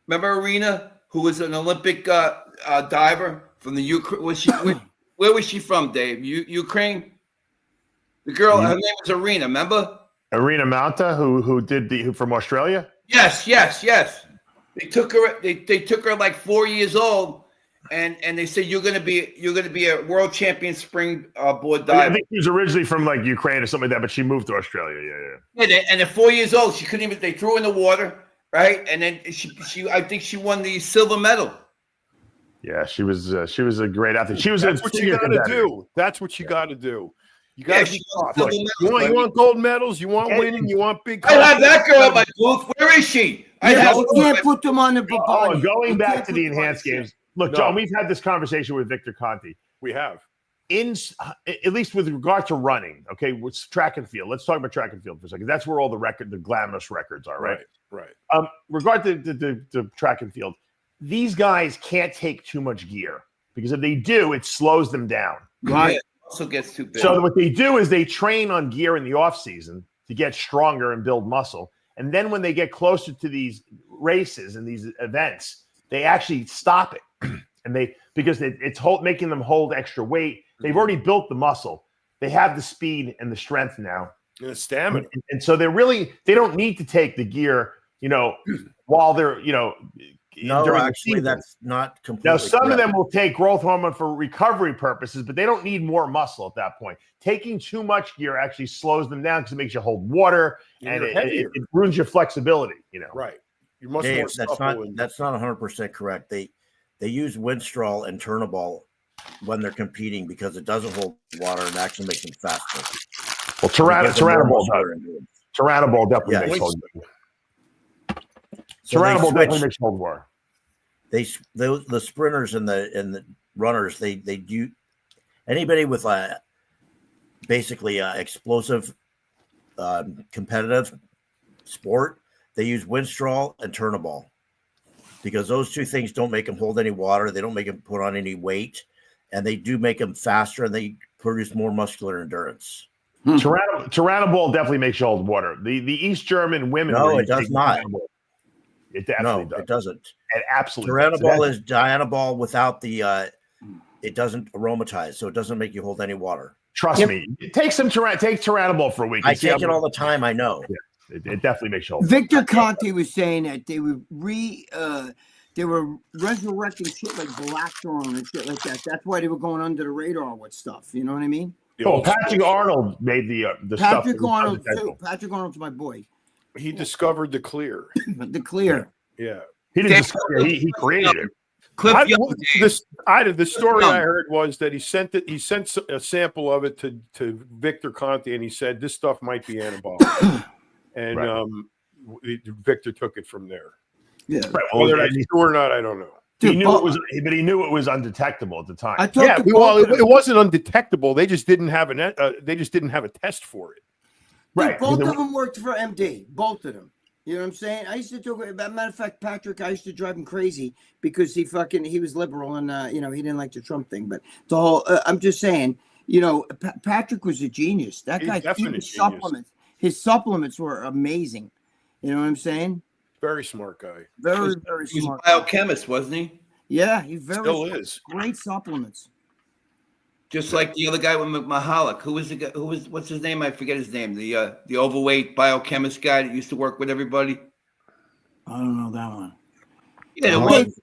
F: Remember Arena, who was an Olympic diver from the Ukraine? Where was she from, Dave? Ukraine. The girl, her name was Arena. Remember?
B: Arena Mounta, who from Australia.
F: Yes. They took her. They took her like 4 years old, and they said you're gonna be a world champion springboard
B: I
F: diver.
B: think she was originally from like Ukraine or something like that, but she moved to Australia. Yeah.
F: And at 4 years old, she couldn't even. They threw her in the water, right? And then she I think she won the silver medal.
B: Yeah, she was a great athlete. She was.
A: That's what you got to do. That's what you got to do. You got to be tough. You want gold medals. You want winning. You want big.
F: I have that girl at my booth. Where is she?
D: You can't put them on the body.
B: Going back to the enhanced games. Look,
A: No.
B: John, we've had this conversation with Victor Conti.
A: We have.
B: At least with regard to running, okay, with track and field. Let's talk about track and field for a second. That's where all the glamorous records are, right?
A: Right.
B: Regard to the track and field, these guys can't take too much gear because if they do, it slows them down.
F: Right. Also gets too big.
B: So what they do is they train on gear in the off season to get stronger and build muscle. And then when they get closer to these races and these events, they actually stop it. And because it's making them hold extra weight. They've already built the muscle. They have the speed and the strength now.
A: And the stamina.
B: And so they don't need to take the gear, while they're,
E: No,
B: during the
E: actually,
B: season.
E: that's not completely.
B: Now, some of
E: correct.
B: them will take growth hormone for recovery purposes, but they don't need more muscle at that point. Taking too much gear actually slows them down because it makes you hold water and it ruins your flexibility.
A: Right. You're much
E: Dave,
A: more supple.
E: that's not 100% correct. They use Winstrol and Turnabol when they're competing because it doesn't hold water and actually makes them faster.
B: Well, Tyrannobol does. Tyrannobol definitely makes hold water. Tyrannobol definitely makes hold water.
E: The sprinters and the runners, they do anybody with basically explosive competitive sport, they use Winstrol and Turnabol because those two things don't make them hold any water. They don't make them put on any weight, and they do make them faster and they produce more muscular endurance.
B: Tyrannobol definitely makes you hold water. The East German women.
E: No, it does not.
B: It definitely does.
E: It doesn't.
B: It absolutely
E: Tyrannobol is Dianabol without the. It doesn't aromatize, so it doesn't make you hold any water.
B: Trust me. Take Tyrannobol for a week.
E: I take it all the time. I know.
B: Yeah, it definitely makes you hold.
D: Victor Conte was saying that they were resurrecting shit like Blackthorn and shit like that. That's why they were going under the radar with stuff. You know what I mean?
B: Patrick Arnold made the stuff.
D: Patrick Arnold too. Patrick Arnold's my boy.
A: He discovered the clear.
D: The clear.
A: Yeah.
B: He didn't discover it. He created it.
A: The story I heard was that he sent a sample of it to Victor Conte, and he said this stuff might be anabolic, and Victor took it from there.
D: Yeah,
B: right.
A: Whether that's true or not, I don't know.
B: He knew it was, but he knew it was undetectable at the time.
A: It wasn't undetectable. They just didn't have a test for it.
D: Right. Both of them worked for MD. Both of them. You know what I'm saying? I used to talk about, matter of fact, Patrick, I used to drive him crazy because he was liberal and, he didn't like the Trump thing. But the whole, I'm just saying, Patrick was a genius. That guy, supplements. His supplements were amazing. You know what I'm saying?
A: Very smart guy.
D: Very, very smart.
F: He was a biochemist, wasn't he?
D: Yeah, he still
A: is.
D: Great supplements.
F: Just like the other guy with Mahalik. What's his name? I forget his name. The overweight biochemist guy that used to work with everybody.
D: I don't know that one.
F: Yeah,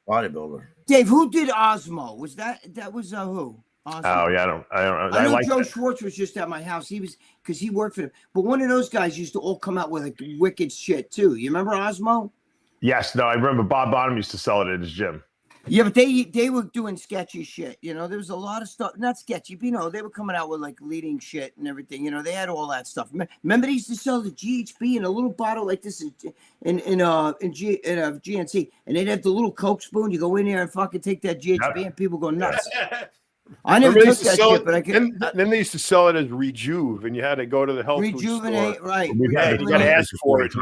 E: bodybuilder.
D: Dave, who did Osmo? Was that was who? Osmo.
B: Oh yeah, I don't know.
D: I know Joe Schwartz was just at my house. He was because he worked for him. But one of those guys used to all come out with like wicked shit too. You remember Osmo?
B: Yes, no, I remember Bob Bonham used to sell it at his gym.
D: Yeah, but they were doing sketchy shit. There was a lot of stuff, not sketchy, but they were coming out with like leading shit and everything. They had all that stuff. Remember they used to sell the GHB in a little bottle like this in GNC, and they'd have the little Coke spoon. You go in there and fucking take that GHB, and people go nuts. I never took that shit, but I could.
A: Then they used to sell it as Rejuve, and you had to go to the health food
D: Rejuvenate,
A: store.
D: Right?
A: You got to ask for it.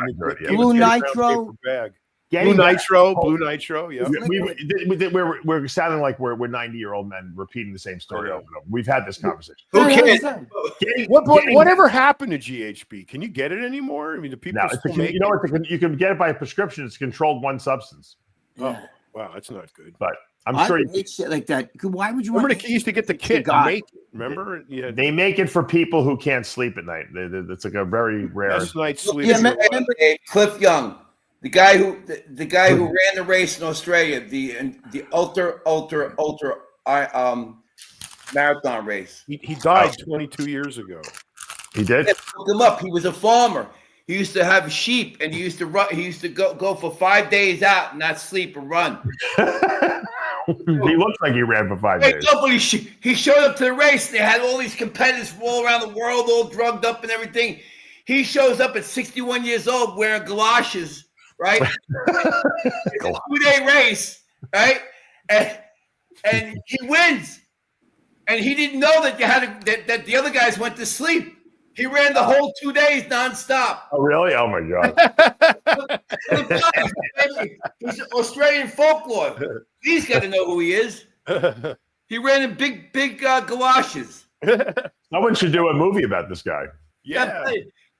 D: Blue Nitro.
A: Blue Nitro, yeah.
B: We're sounding like we're 90-year-old men repeating the same story over and over. We've had this conversation.
F: Who cares?
A: Whatever happened to GHB? Can you get it anymore? I mean, do people still make it?
B: You can get it by a prescription. It's controlled one substance.
A: Oh, wow, that's not good.
B: But I'm sure
D: you hate shit like that. Why would you
A: remember the used to get the kit to make it? Remember? Yeah,
B: they make it for people who can't sleep at night. It's like a very rare
A: night sleep.
F: Yeah, remember Cliff Young. The guy who ran the race in Australia, the ultra marathon race.
A: He died 22 years ago.
B: He did?
F: Look him up. He was a farmer. He used to have sheep, and he used to run. He used to go for 5 days out and not sleep and run.
B: He looks like he ran for 5 days.
F: No, but he showed up to the race. They had all these competitors from all around the world, all drugged up and everything. He shows up at 61 years old wearing galoshes. Right, it's a 2-day race, right, and he wins, and he didn't know that that the other guys went to sleep. He ran the whole 2 days nonstop.
B: Oh, really? Oh my God!
F: He's Australian folklore. He's got to know who he is. He ran in big galoshes.
B: Someone should do a movie about this guy.
A: Yeah,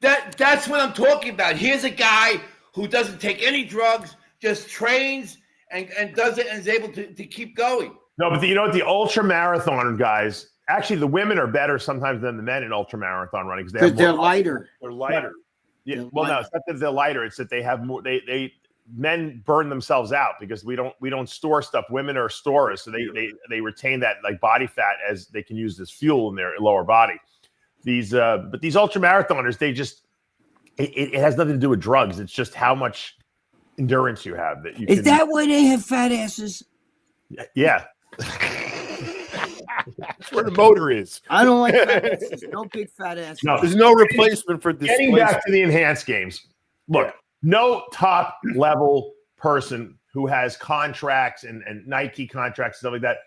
F: that's what I'm talking about. Here's a guy who doesn't take any drugs, just trains and does it and is able to keep going.
B: No, but the ultra marathon guys, actually the women are better sometimes than the men in ultra marathon running because
D: they're lighter.
A: They're lighter.
B: Yeah. Well, no, it's not that they're lighter. It's that they have more. men burn themselves out because we don't store stuff. Women are storers, so they retain that like body fat as they can use as fuel in their lower body. But these ultra marathoners, they just it has nothing to do with drugs. It's just how much endurance you have that you
D: Is that why they have fat asses?
B: Yeah.
A: That's where the motor is.
D: I don't like fat asses. No big fat asses.
B: No.
A: There's no replacement for this.
B: Getting back to the enhanced games. Look, no top level person who has contracts and Nike contracts, stuff like that,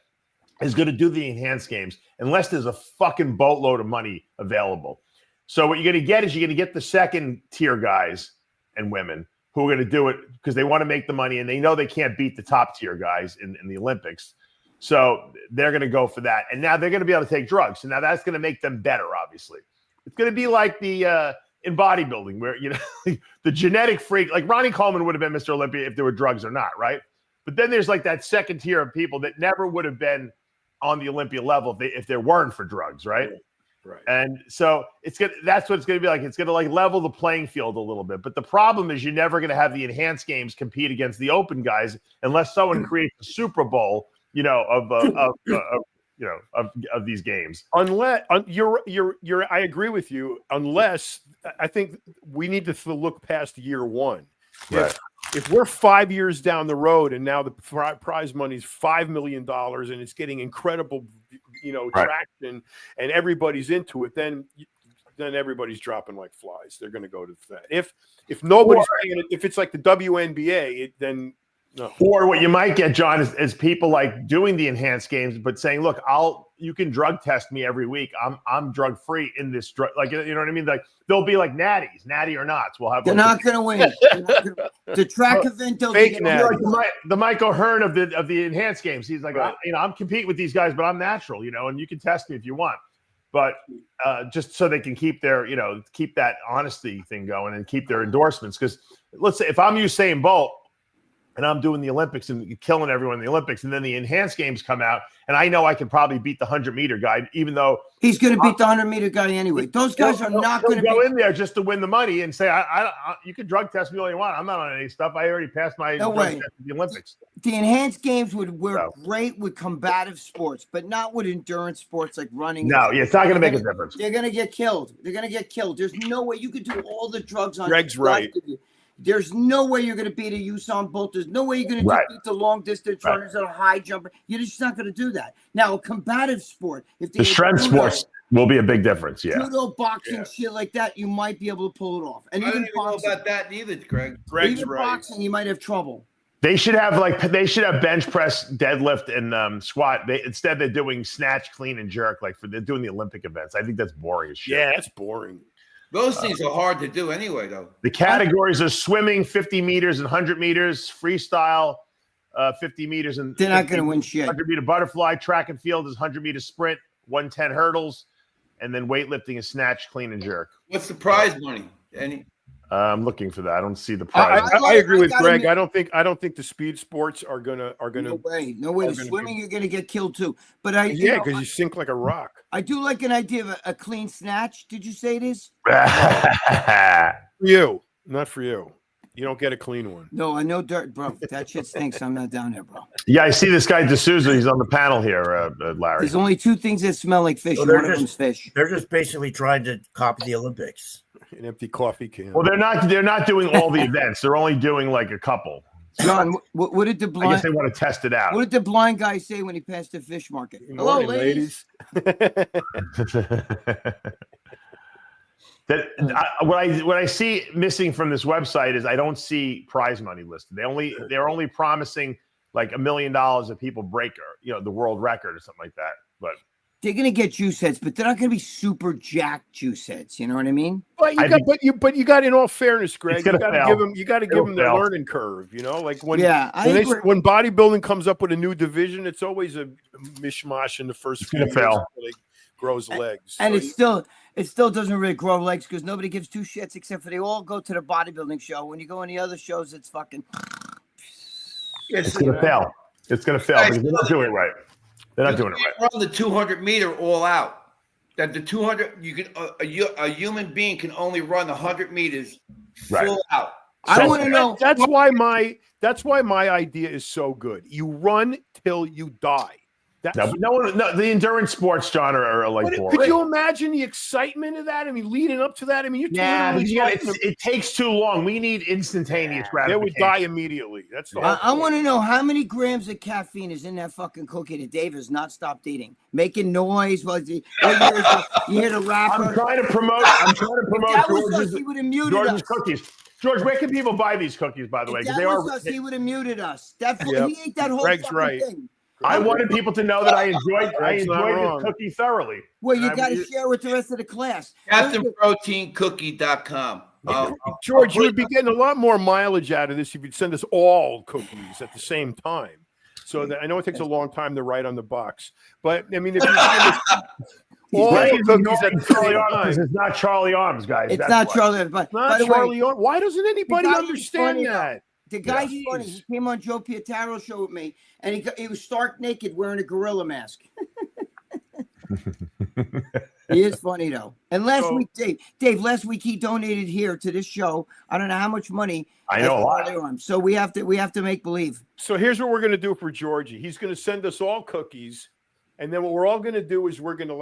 B: is going to do the enhanced games unless there's a fucking boatload of money available. So what you're going to get is you're going to get the second tier guys and women who are going to do it because they want to make the money and they know they can't beat the top tier guys in the Olympics. So they're going to go for that. And now they're going to be able to take drugs. So now that's going to make them better, obviously. It's going to be like the in bodybuilding where, you know, the genetic freak, like Ronnie Coleman would have been Mr. Olympia if there were drugs or not, right? But then there's like that second tier of people that never would have been on the Olympia level if there weren't for drugs, right?
A: Right.
B: And so that's what it's going to be like. It's going to like level the playing field a little bit. But the problem is you're never going to have the enhanced games compete against the open guys unless someone creates a Super Bowl, you know, of these games.
A: Unless I agree with you. Unless I think we need to look past year one.
B: Right.
A: If we're 5 years down the road and now the prize money is $5 million and it's getting incredible, you know, traction and everybody's into it, then everybody's dropping like flies. They're going to go to that. If nobody's playing it, if it's like the WNBA, then no.
B: Or what you might get, John, is people like doing the enhanced games, but saying, "Look, you can drug test me every week. I'm drug free in this drug." Like, you know what I mean? Like they'll be like natties, natty or nots. We'll have.
D: They're not going to win. The track event, they'll
A: fake
D: be
A: natty.
B: Like the Michael Hearn of the enhanced games. He's like, I'm competing with these guys, but I'm natural, you know, and you can test me if you want. But just so they can keep their, you know, keep that honesty thing going and keep their endorsements. Because let's say if I'm Usain Bolt and I'm doing the Olympics and killing everyone in the Olympics, and then the enhanced games come out, and I know I can probably beat the 100-meter guy, even though
D: he's going to beat the 100-meter guy anyway. Those guys are not going to
B: go in there just to win the money and say, I you can drug test me all you want. I'm not on any stuff. I already passed my drug test at the Olympics.
D: The enhanced games would work great with combative sports, but not with endurance sports like running.
B: No, it's not going to make a difference.
D: They're going to get killed. They're going to get killed. There's no way you could do all the drugs on.
A: Greg's right.
D: There's no way you're going to beat a Usain Bolt. There's no way you're going to beat the long distance runners or a high jumper. You're just not going to do that. Now, a combative sport, if
B: the strength sports will be a big difference. Yeah,
D: judo, boxing, shit like that, you might be able to pull it off. And
F: I
D: even
F: don't even know
D: boxing,
F: about that neither, Greg.
A: Greg's right.
D: Boxing, you might have trouble.
B: They should have bench press, deadlift, and squat. Instead they're doing snatch, clean, and jerk. They're doing the Olympic events. I think that's boring as shit.
A: Yeah, that's boring.
F: Those things are hard to do anyway, though.
B: The categories are swimming, 50 meters and 100 meters, freestyle, 50 meters and
D: they're not going to win shit.
B: 100-meter butterfly, track and field is 100-meter sprint, 110 hurdles, and then weightlifting is snatch, clean, and jerk.
F: What's the prize money? Any?
B: I'm looking for that. I don't see the prize.
A: I agree with Greg. I don't think the speed sports are gonna.
D: No way. The swimming, you're gonna get killed too. But
A: because you sink like a rock.
D: I do like an idea of a clean snatch. Did you say it is?
A: For you, not for you. You don't get a clean one.
D: No, I know dirt, bro. That shit stinks. I'm not down there, bro.
B: Yeah, I see this guy D'Souza. He's on the panel here, Larry.
D: There's only two things that smell like fish. One of them's fish.
E: They're just basically trying to copy the Olympics.
A: An empty coffee can.
B: Well, they're not doing all the events. They're only doing like a couple.
D: John, what did the blind?
B: I guess they want to test it out.
D: What did the blind guy say when he passed the fish market?
A: Good morning,
D: hello, ladies.
B: What I see missing from this website is I don't see prize money listed. They're only promising like $1 million if people break the world record or something like that. But
D: they're gonna get juice heads, but they're not gonna be super jacked juice heads. You know what I mean?
A: But you got in all fairness, Greg, you got to give them the learning curve. You know, like when bodybuilding comes up with a new division, it's always a mishmash in the first few years until it grows legs.
D: And it still doesn't really grow legs because nobody gives two shits except for they all go to the bodybuilding show. When you go on the other shows, it's fucking.
B: It's gonna fail. It's gonna fail because they're not doing it right. They're not doing it right.
F: Run the 200-meter all out. That the 200, you can a human being can only run 100 meters full out.
D: I want to know.
A: That's why my idea is so good. You run till you die.
B: No, the endurance sports, John, are like boring.
A: Could you imagine the excitement of that? I mean, leading up to that. I mean,
B: it takes too long. We need instantaneous gratification.
A: They would die immediately. That's the whole
D: I want to know how many grams of caffeine is in that fucking cookie that Dave has not stopped eating, making noise while you hear the rapper.
B: I'm trying to promote
D: That was us. He would have muted
B: George's
D: us.
B: cookies. George, where can people buy these cookies? By the way,
D: If that was us, he would have muted us. Definitely, he ate that whole
A: Greg's
D: fucking
A: right.
D: thing.
B: I wanted people to know that I enjoyed this cookie thoroughly.
D: Well, you got to share with the rest of the class.
F: CaptainProteinCookie.com.
A: George, you would be getting a lot more mileage out of this if you'd send us all cookies at the same time. So that, I know it takes a long time to write on the box, but I mean, if you send us all the cookies at the same time,
B: it's not Charlie Arms, guys.
D: It's not Charlie Arms. But
A: not Charlie Arms. Why doesn't anybody understand that?
D: The guy's funny. He came on Joe Pietaro's show with me, and he was stark naked wearing a gorilla mask. He is funny though. And last week, Dave, last week he donated here to this show. I don't know how much money.
B: I know a lot.
D: So we have to make believe.
A: So here's what we're gonna do for Georgie. He's gonna send us all cookies, and then what we're all gonna do is we're gonna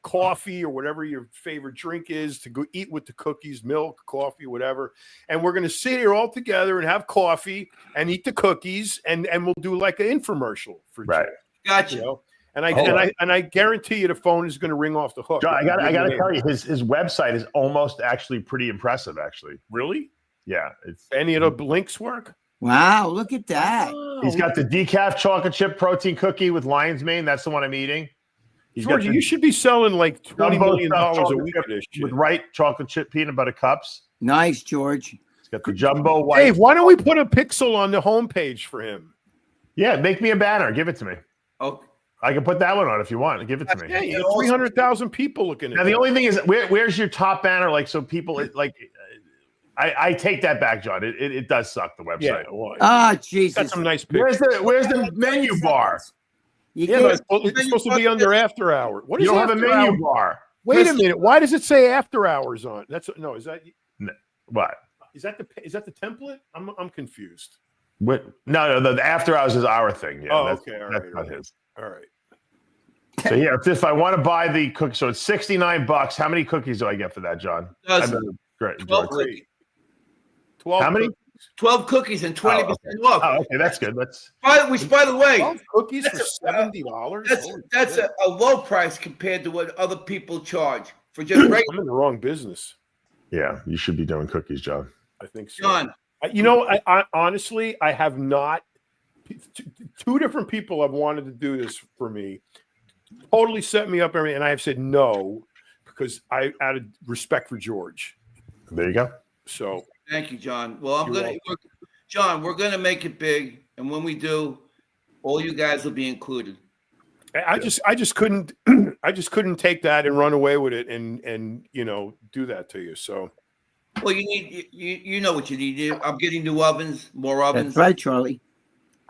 A: coffee or whatever your favorite drink is to go eat with the cookies, milk, coffee, whatever. And we're going to sit here all together and have coffee and eat the cookies. And we'll do like an infomercial for
B: right.
F: Gotcha.
A: You know? And I guarantee you the phone is going to ring off the hook.
B: John, I got to tell you, his website is almost actually pretty impressive. Actually,
A: really?
B: Yeah.
A: Any of the links work?
D: Wow, look at that.
B: He's got the decaf chocolate chip protein cookie with lion's mane. That's the one I'm eating.
A: Georgia, you should be selling like $20 million a week of this shit.
B: With right chocolate chip peanut butter cups.
D: Nice, George.
B: He's got the jumbo white.
A: Dave, why don't we put a pixel on the homepage for him?
B: Yeah, make me a banner. Give it to me.
F: Oh,
B: I can put that one on if you want. Give it to me.
A: Yeah, you got 300,000 people looking at it.
B: Now, the only thing is, where's your top banner? Like, so people, I take that back, John. It does suck, the website.
A: Yeah,
D: Jesus.
A: Got some nice pictures.
B: Where's the menu bar?
A: But it's supposed to be under after hour. What is
B: you don't have a menu
A: hour?
B: bar.
A: Wait a minute. Why does it say after hours on? Is that
B: what?
A: Is that the template? I'm confused.
B: What? No, the after hours is our thing. Yeah.
A: Okay.
B: That's not his.
A: All right.
B: So yeah, if I want to buy the cookies, so it's $69. How many cookies do I get for that, John? Great.
F: 12
B: How many?
F: 12 cookies and 20% off.
B: Oh, okay, that's good.
F: By the way,
A: 12 cookies for $70.
F: That's a low price compared to what other people charge for just regular.
A: I'm in the wrong business.
B: Yeah, you should be doing cookies, John.
A: I think so.
F: John,
A: I honestly, I have not. Two different people have wanted to do this for me. Totally set me up, and I have said no because I out of respect for George.
B: There you go.
A: So.
F: Thank you, John. Well, we're gonna make it big, and when we do, all you guys will be included.
A: I just couldn't take that and run away with it and do that to you. So,
F: well, you know what you need. I'm getting new ovens, more ovens.
D: That's right, Charlie.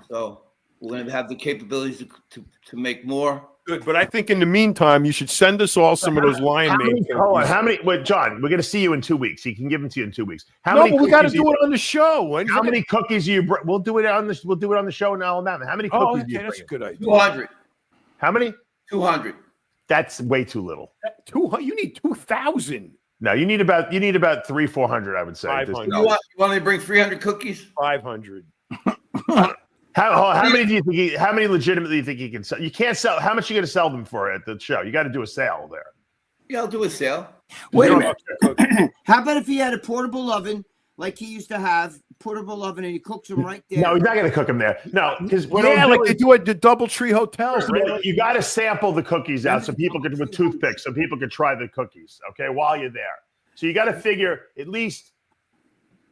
F: So we're gonna have the capabilities to make more.
A: Good, but I think in the meantime, you should send us all some of those lion mane.
B: Hold on, how many? Wait, John, we're going to see you in 2 weeks. He can give them to you in 2 weeks.
A: But we got to do it on the show.
B: How many cookies do you bring? We'll do it on the show in Alabama. How many cookies do you bring?
A: That's a good idea.
F: 200.
B: How many?
F: 200.
B: That's way too little.
A: 200. You need 2,000.
B: No, you need about 300-400. I would say.
A: 500.
F: You want me to bring 300 cookies?
A: 500.
B: How many do you think? How many legitimately do you think he can sell? You can't sell. How much are you going to sell them for at the show? You got to do a sale there.
F: Yeah, I'll do a sale.
D: Wait a minute. How about if he had a portable oven like he used to have, portable oven, and he cooks them right there?
B: No, he's not going to cook them there. No, because
A: like they do at the DoubleTree hotels.
B: You got to sample the cookies out so people could with toothpicks, so people could try the cookies. Okay, while you're there, so you got to figure at least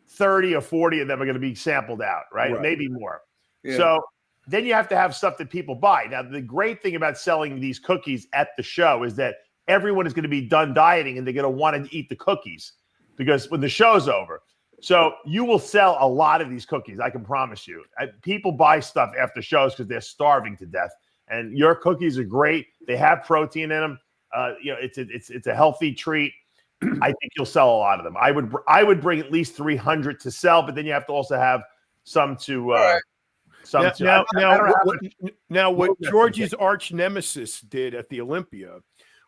B: 30 or 40 of them are going to be sampled out, right? Maybe more. Yeah. So then you have to have stuff that people buy. Now, the great thing about selling these cookies at the show is that everyone is going to be done dieting and they're going to want to eat the cookies because when the show's over. So you will sell a lot of these cookies, I can promise you. People buy stuff after shows because they're starving to death. And your cookies are great. They have protein in them. It's a healthy treat. I think you'll sell a lot of them. I would bring at least 300 to sell, but then you have to also have some to.
A: Now, what Georgie's arch nemesis did at the Olympia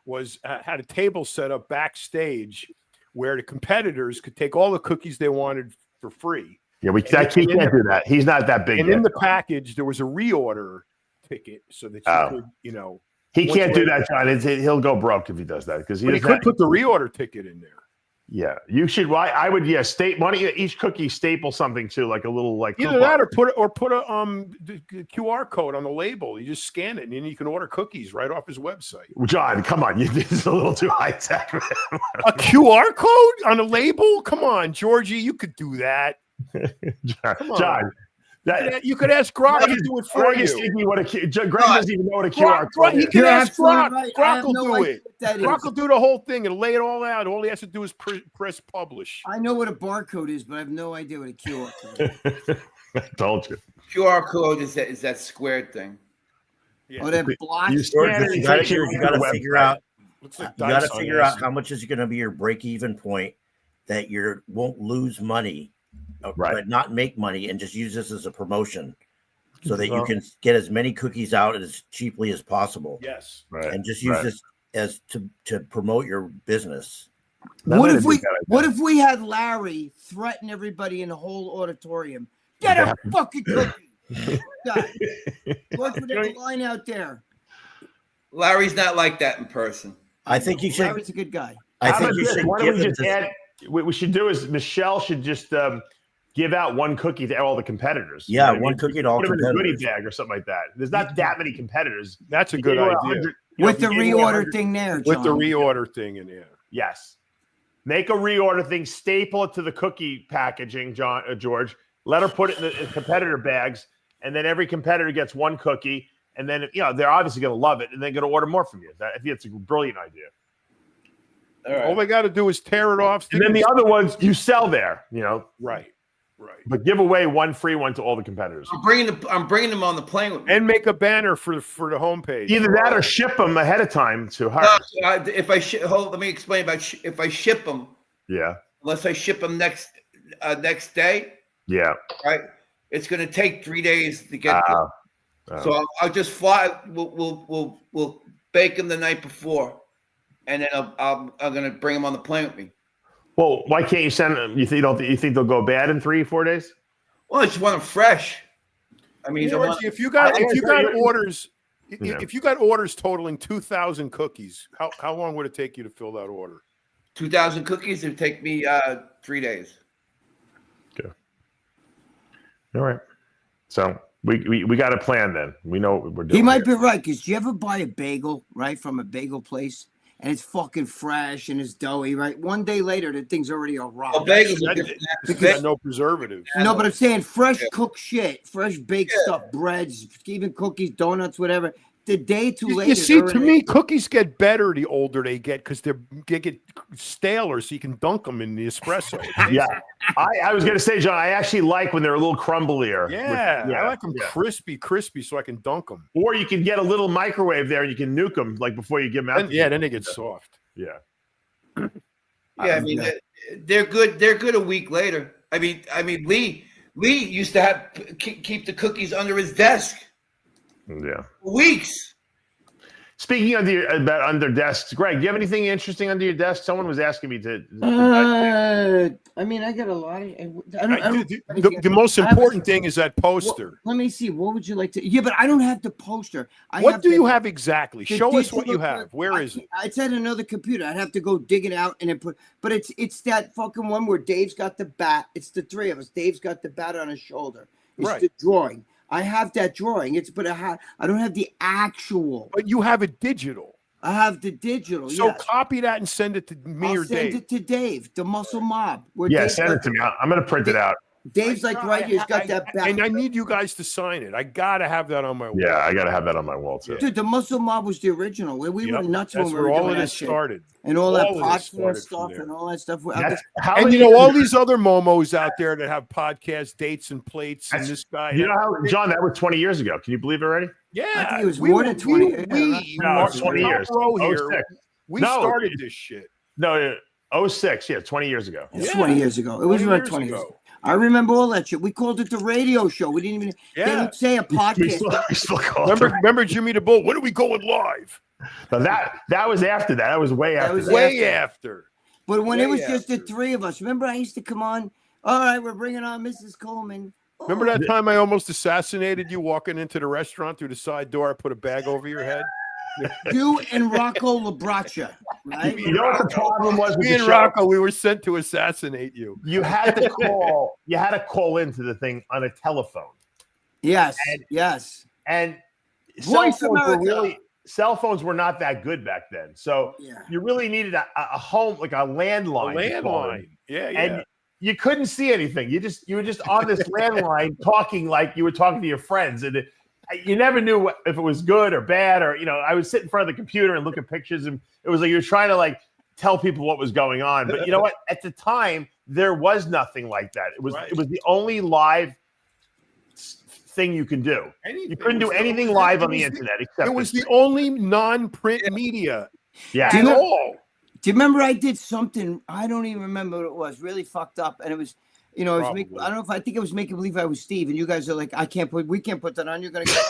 A: was had a table set up backstage where the competitors could take all the cookies they wanted for free.
B: Yeah, he can't do that. He's not that big.
A: And in the package, there was a reorder ticket so that you could,
B: He can't do that, John. He'll go broke if he does that because
A: he could put the reorder ticket in there.
B: Yeah, you should. I would. Yeah, each cookie staple something to like a little like
A: either that or put a the QR code on the label. You just scan it and then you can order cookies right off his website.
B: John, come on, this is a little too high tech.
A: A QR code on a label? Come on, Georgie, you could do that.
B: John.
A: You could ask Grok to do it for you.
B: Greg doesn't even know what a QR code is.
A: He can ask Grok.
D: Right.
A: Grok will do it. Grok will do the whole thing and lay it all out. All he has to do is press publish.
D: I know what a barcode is, but I have no idea what a QR code is.
B: I told you.
F: QR code is that squared thing.
D: Yeah. Oh, that block.
E: You got to figure out. You got to figure out how much is going to be your break-even point that you won't lose money.
B: Right.
E: But not make money and just use this as a promotion so that you can get as many cookies out as cheaply as possible.
A: Yes.
E: Right. And just use this as to promote your business.
D: What if we had Larry threaten everybody in the whole auditorium? Get a fucking cookie. Look for the line out there.
F: Larry's not like that in person.
E: I think you should.
D: Larry's a good guy.
E: I think you should.
B: Why don't we just add? What we should do is Michelle should just give out one cookie to all the competitors.
E: Yeah, one cookie to all competitors.
B: Put them in a goodie bag or something like that. There's not that many competitors.
A: That's a good idea.
D: With the reorder thing there, John.
A: With the reorder thing in there.
B: Yes. Make a reorder thing, staple it to the cookie packaging, George. Let her put it in the competitor bags, and then every competitor gets one cookie, and then they're obviously going to love it, and they're going to order more from you. I think it's a brilliant idea.
A: All they got to do is tear it off.
B: And then the other ones you sell there,
A: Right.
B: But give away one free one to all the competitors.
F: I'm bringing them on the plane with me.
A: And make a banner for the homepage.
B: Either that or ship them ahead of time to her.
F: If I let me explain about if I ship them.
B: Yeah.
F: Unless I ship them next day.
B: Yeah.
F: Right. It's going to take 3 days to get them. So I'll just fly. We'll bake them the night before. And then I'm going to bring them on the plane with me.
B: Well, why can't you send them? You think they'll go bad in 3 or 4 days?
F: Well, I just want them fresh. I mean,
A: if you got orders totaling 2,000 cookies, how long would it take you to fill that order?
F: 2,000 cookies. It would take me 3 days.
B: Okay. All right. So we got a plan then. We know what we're doing.
D: He might be right, because do you ever buy a bagel, right, from a bagel place? And it's fucking fresh and it's doughy, right? 1 day later, the thing's already all raw.
F: Bagels
A: got no preservatives.
D: No, but I'm saying fresh cooked shit, fresh baked stuff, breads, even cookies, donuts, whatever. The day too late.
A: You see, to me, cookies get better the older they get because they get staler, so you can dunk them in the espresso.
B: Yeah, I was going to say, John, I actually like when they're a little crumblier.
A: I like them crispy, so I can dunk them.
B: Or you can get a little microwave there and you can nuke them like before you give them out.
A: Then they get soft.
B: Yeah.
F: I mean, they're good. They're good a week later. I mean, Lee used to keep the cookies under his desk.
B: Yeah.
F: Weeks.
B: Speaking about under desks, Greg, do you have anything interesting under your desk? Someone was asking me to.
D: I mean, I got a lot of.
A: The most important thing is that poster.
D: Let me see. What would you like to? Yeah, but I don't have the poster.
A: What do you have exactly? Show us what you have. Where is it?
D: It's at another computer. I'd have to go dig it out and then put. But it's that fucking one where Dave's got the bat. It's the three of us. Dave's got the bat on his shoulder. It's the drawing. I have that drawing. I don't have the actual.
A: But you have it digital.
D: I have the digital.
A: So copy that and send it to me or Dave.
D: Send it to Dave, the Muscle Mob.
B: Send it to me. I'm going to print it out.
D: Dave's right here. He's got that back.
A: And I need you guys to sign it. I got to have that on my wall.
B: Yeah, I got to have that on my wall, too.
D: Dude, the Muscle Mob was the original. We were nuts when we were
A: all
D: doing
A: of
D: that
A: it
D: shit.
A: Started.
D: And all that podcast stuff and all that stuff.
A: And all these other momos out there that have podcast dates and plates and this guy.
B: You know how, John, that was 20 years ago. Can you believe it already?
A: Yeah.
D: I think it was more than 20.
B: No, 20 years.
A: We started this shit.
B: No, 06, yeah, 20 years ago.
D: It's 20 years ago. It was around 20 years ago. I remember all that shit. We called it the radio show. We didn't even they didn't say a podcast.
B: We still call it.
A: Remember Jimmy the Bull? When are we going live?
B: No, that was after that. That was way after.
D: That was
A: Way after.
D: But when it was just the three of us, remember I used to come on. All right, we're bringing on Mrs. Coleman. Oh.
A: Remember that time I almost assassinated you walking into the restaurant through the side door? I put a bag over your head.
D: You and Rocco Labracha, right?
B: You know what the problem was with
A: Me
B: the
A: and
B: show?
A: Rocco, we were sent to assassinate you.
B: You had to call. You had to call into the thing on a telephone.
D: Yes,
B: And-
D: yes.
B: And
D: Voice America.
B: Cell phones were not that good back then. So you really needed a home, like a landline.
A: A landline. Yeah, yeah.
B: And you couldn't see anything. You were just on this landline talking like you were talking to your friends, and you never knew if it was good or bad. Or I would sit in front of the computer and look at pictures, and it was like you were trying to like tell people what was going on. But you know what? At the time, there was nothing like that. It was the only live thing you can do. You couldn't do anything live on the internet except
A: it was the only non-print media.
B: Yeah.
D: Do you,
A: At all.
D: do you remember I did something? I don't even remember what it was. Really fucked up, and it was, I don't know if I think it was making believe I was Steve, and you guys are like, we can't put that on. You're gonna get.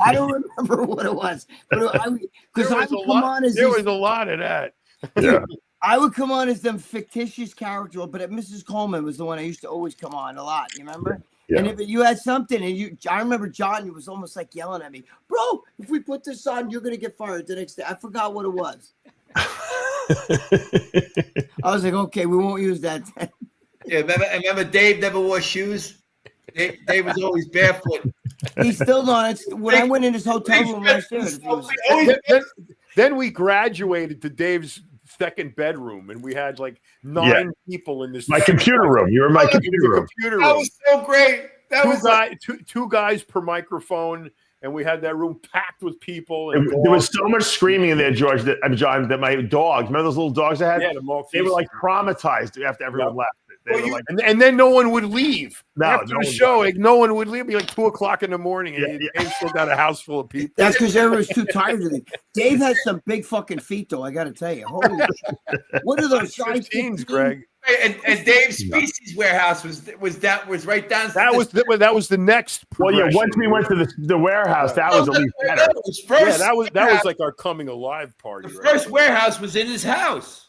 D: I don't remember what it was, but because I would come on as
A: there was a lot of that.
B: Yeah.
D: I would come on as them fictitious character, but Mrs. Coleman was the one I used to always come on a lot. You remember?
B: Yeah.
D: And if you had something, and I remember John was almost like yelling at me, bro. If we put this on, you're gonna get fired the next day. I forgot what it was. I was like, okay, we won't use that.
F: Yeah, remember Dave never wore shoes? Dave was always barefoot.
D: He's still not. When I went in his hotel room last year,
A: Then we graduated to Dave's second bedroom, and we had like 9 people in this.
B: My computer room. You were in my computer room.
F: That was so great.
A: Two guys per microphone, and we had that room packed with people. And
B: there was so much screaming in there, George, John, that my dogs, remember those little dogs I had?
A: Yeah, the Maltese.
B: They were like traumatized after everyone left.
A: And then no one would leave. After
B: no
A: the
B: one
A: show, no one would leave. It'd be like 2:00 in the morning, and Dave still got a house full of people.
D: That's because everyone was too tired to leave. Dave has some big fucking feet, though. I got to tell you, holy shit! What are those size
A: 15s, Greg?
F: And Dave's Species Warehouse was right down.
A: That was the next.
B: Well, yeah. Once we went to the warehouse, that was at least better.
A: That was like our coming alive party.
F: The first warehouse was in his house.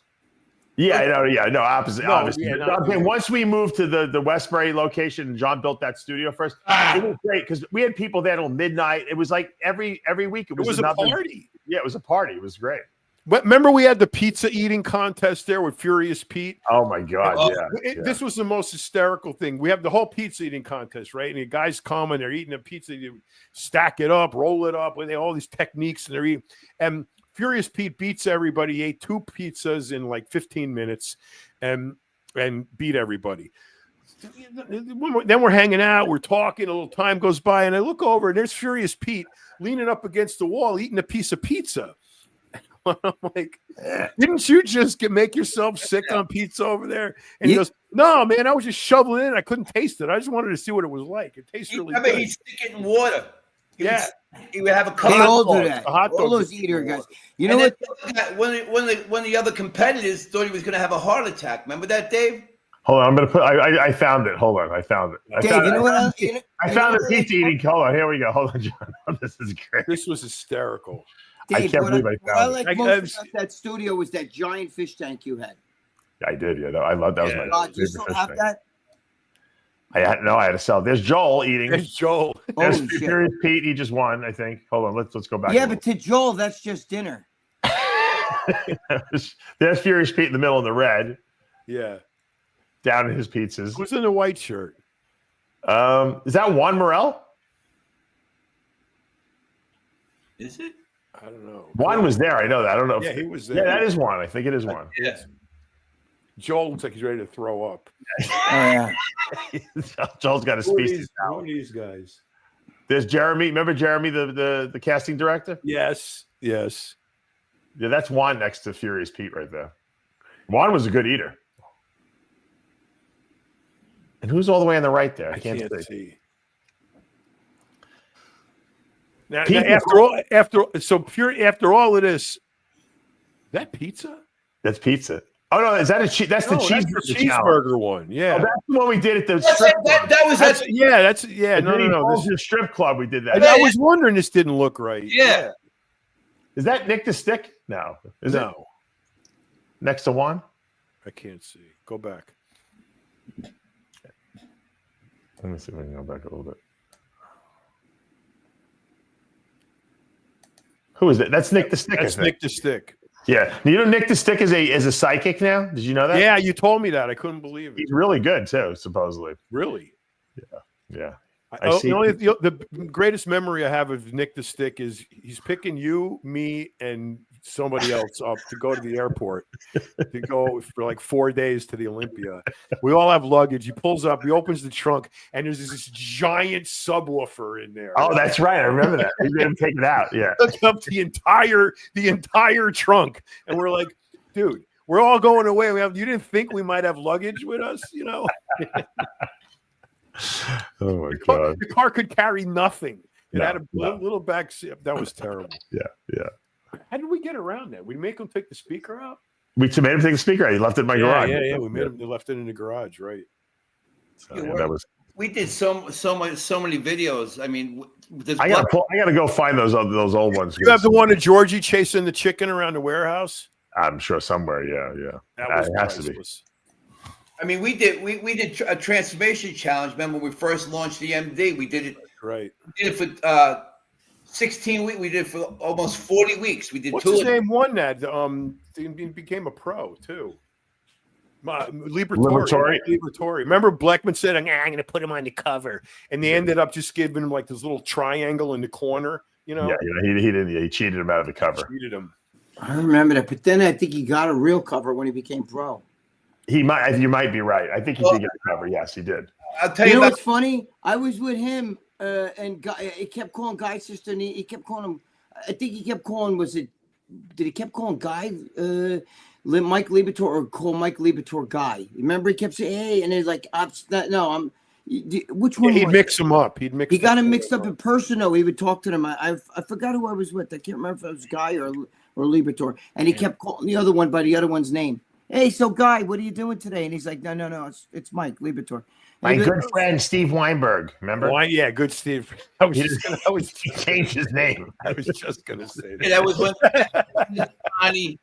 B: Opposite. Obviously.
A: Yeah,
B: I'm saying once we moved to the Westbury location, and John built that studio first. It was great because we had people there till midnight. It was like every week. It was
A: a party.
B: Yeah, it was a party. It was great.
A: But remember, we had the pizza eating contest there with Furious Pete.
B: Oh my God!
A: This was the most hysterical thing. We have the whole pizza eating contest, right? And the guys come and they're eating a pizza. You stack it up, roll it up, with all these techniques, and they're eating. And Furious Pete beats everybody. He ate 2 pizzas in like 15 minutes, and beat everybody. Then we're hanging out, we're talking. A little time goes by, and I look over, and there's Furious Pete leaning up against the wall, eating a piece of pizza. I'm like, didn't you just make yourself sick on pizza over there? And he goes, no, man, I was just shoveling it in. I couldn't taste it. I just wanted to see what it was like. It tastes really good.
F: He'd stick it in water. He would have a
D: couple. They all do that. All those eater guys. You know what?
F: One of the other competitors thought he was going to have a heart attack. Remember that, Dave?
B: Hold on, I'm going to put. I found it. Hold on, I found it.
D: Dave, you know what else?
B: I found the pizza eating. Hold on, here we go. Hold on, John. This is great.
A: This was hysterical.
D: Dave,
B: I can't believe I found
D: it. What I like most about that studio was that giant fish tank you had.
B: I did, yeah. I love that. Was my
D: do you still have that?
B: I had to sell. There's Joel eating.
A: There's Joel.
B: There's Furious Pete. He just won, I think. Hold on, let's go back.
D: Yeah, but to Joel, that's just dinner.
B: There's Furious Pete in the middle in the red.
A: Yeah.
B: Down in his pizzas.
A: Who's in the white shirt?
B: Is that Juan Morel?
F: Is it?
A: I don't know.
B: Juan was there. I know that. I don't know.
A: Yeah, he was there.
B: Yeah, that is Juan. I think it is Juan.
F: Yes.
A: Joel looks like he's ready to throw up.
D: Oh, yeah.
B: Joel's got a speech.
A: Who are these guys?
B: There's Jeremy. Remember Jeremy, the casting director?
A: Yes.
B: Yeah, that's Juan next to Furious Pete right there. Juan was a good eater. And who's all the way on the right there? I can't see.
A: Now after all of this, that pizza?
B: That's pizza. Oh no, is that a that's the
A: cheeseburger one? Yeah,
B: that's the one we did at the strip club.
A: No.
B: The strip club we did that.
A: And I was wondering, this didn't look right.
F: Yeah.
B: Is that Nick the Stick? No. Is it next to Juan?
A: I can't see. Go back.
B: Let me see if I can go back a little bit. Who is that? That's Nick the Stick.
A: That's Nick the Stick.
B: Yeah. You know, Nick the Stick is a psychic now. Did you know that?
A: Yeah, you told me that. I couldn't believe it.
B: He's really good too, supposedly.
A: Really?
B: Yeah.
A: The greatest memory I have of Nick the Stick is he's picking you, me, and somebody else up to go to the airport to go for like 4 days to the Olympia. We all have luggage. He pulls up, he opens the trunk, and there's this giant subwoofer in there.
B: Oh, that's right. I remember that. He made him take it out. Yeah.
A: Took up the entire trunk. And we're like, dude, we're all going away. You didn't think we might have luggage with us, you know?
B: Oh my God.
A: The car could carry nothing. It had a little back seat. That was terrible.
B: Yeah.
A: How did we get around that? We make him take the speaker out?
B: We made him take the speaker out. He left it in my garage.
A: Yeah. We made him. They left it in the garage, right?
B: So, that was.
F: We did so many videos. I mean,
B: I gotta go find those old ones.
A: You have the one of Georgie chasing the chicken around the warehouse.
B: I'm sure somewhere. Yeah.
A: That
B: has to be.
F: I mean, we did a transformation challenge. Remember when we first launched the MD? We did it.
A: Right.
F: We did it for 16 weeks. We did it for almost 40 weeks. We did
A: What's
F: two.
A: His name won that. He became a pro too. Libertori. Remember Blackman said, I'm going to put him on the cover. And they ended up just giving him like this little triangle in the corner, you know?
B: Yeah, he didn't. He cheated him out of the cover.
A: Cheated him.
D: I remember that. But then I think he got a real cover when he became pro.
B: You might be right. I think he did get the cover. Yes, he did.
F: I'll tell you
D: know what's funny? I was with him and he kept calling Guy sister, and he kept calling him. I think he kept calling. Did he kept calling Guy Mike Libator or call Mike Libator Guy? Remember he kept saying, "Hey," and he's like, which one?"
A: He'd mix them up. He
D: got him mixed up in person though. He would talk to them. I forgot who I was with. I can't remember if it was Guy or Libator, and he kept calling the other one by the other one's name. Hey, so Guy, what are you doing today? And he's like, no, it's Mike Libator.
B: My good friend Steve Weinberg. Remember?
A: Good Steve.
B: He changed his name.
A: I was just gonna say that.
F: That was when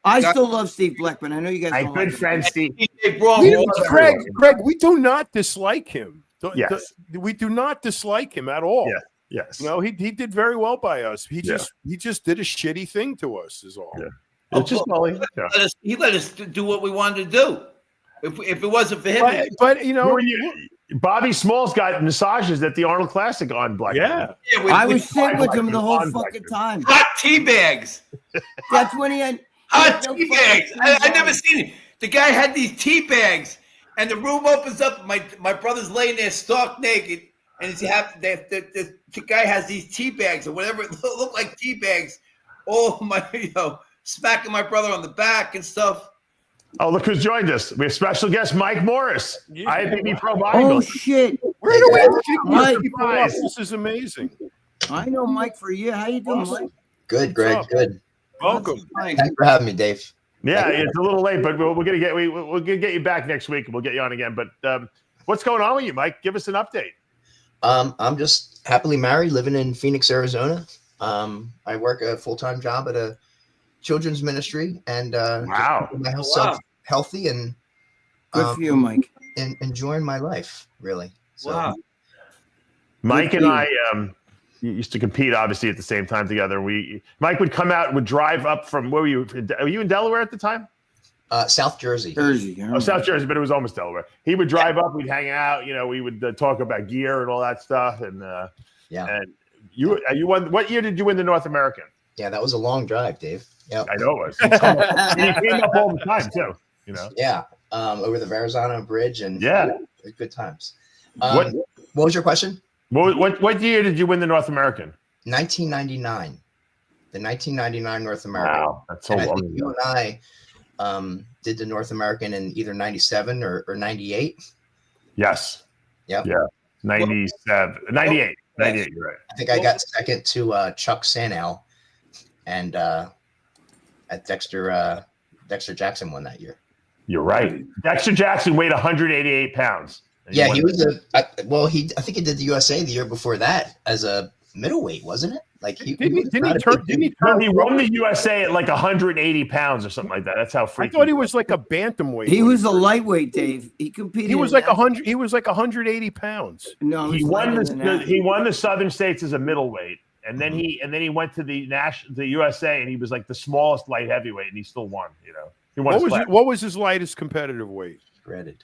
D: I still love Steve Blackman. I know you guys.
B: My good friend Steve.
A: Greg, we do not dislike him.
B: Yes.
A: We do not dislike him at all.
B: Yes.
A: No, he did very well by us. He just did a shitty thing to us. Is all.
B: Yeah. It's just
F: he let us do what we wanted to do. If it wasn't for him,
A: but you know,
B: Bobby Smalls got massages at the Arnold Classic on Black.
A: Yeah,
D: I was sitting with him the whole fucking time.
F: Hot tea bags.
D: That's when he had
F: hot tea bags. I never seen it. The guy had these tea bags, and the room opens up. My brother's laying there stark naked, and the guy has these tea bags or whatever it look like tea bags. Oh my, smacking my brother on the back and stuff.
B: Oh, look who's joined us. We have special guest Mike Morris, IFBB Pro Bodybuilder.
D: Oh, shit.
A: Where do we people up? This is amazing.
D: I know Mike for a year. How you doing, Mike?
G: Good, Greg. Good.
A: Welcome.
G: Thanks for having me, Dave.
B: Yeah, it's a little late, but we're gonna get you back next week, and we'll get you on again. But what's going on with you, Mike? Give us an update.
G: I'm just happily married, living in Phoenix, Arizona. I work a full-time job at a children's ministry, and keeping myself healthy and
D: good for you, Mike.
G: And enjoying my life, really. So,
F: wow.
B: Mike and I used to compete, obviously, at the same time together. Mike would come out, would drive up from where were you? Were you in Delaware at the time?
G: South Jersey.
B: South Jersey, but it was almost Delaware. He would drive up, we'd hang out, we would talk about gear and all that stuff. And and you won. What year did you win the North American?
G: Yeah, that was a long drive, Dave. Yeah,
B: I know it was. And you came up all the time too.
G: Yeah, over the Verrazano Bridge and good times.
B: What
G: was your question?
B: What year did you win the North American?
G: 1999. The 1999 North American.
B: Wow, that's so long.
G: I think you and I did the North American in either 97 or 98.
B: Yes.
G: Yep.
B: Yeah. 97, 98. 98, you're right.
G: I think I got second to Chuck Sanel and at Dexter Dexter Jackson won that year.
B: You're right. Dexter Jackson weighed 188 pounds.
G: Yeah, he was I think he did the USA the year before that as a middleweight, wasn't it? Like
A: Didn't he
B: won the USA at like 180 pounds or something like that. That's how freaky.
A: I thought he was like a bantamweight.
D: He was a lightweight, Dave. He competed.
A: He was like 100. He was like 180 pounds.
D: No,
B: he won the Southern States as a middleweight, and then he went to the USA, and he was like the smallest light heavyweight, and he still won. You know, he won.
A: What was his lightest competitive weight?
G: Shredded.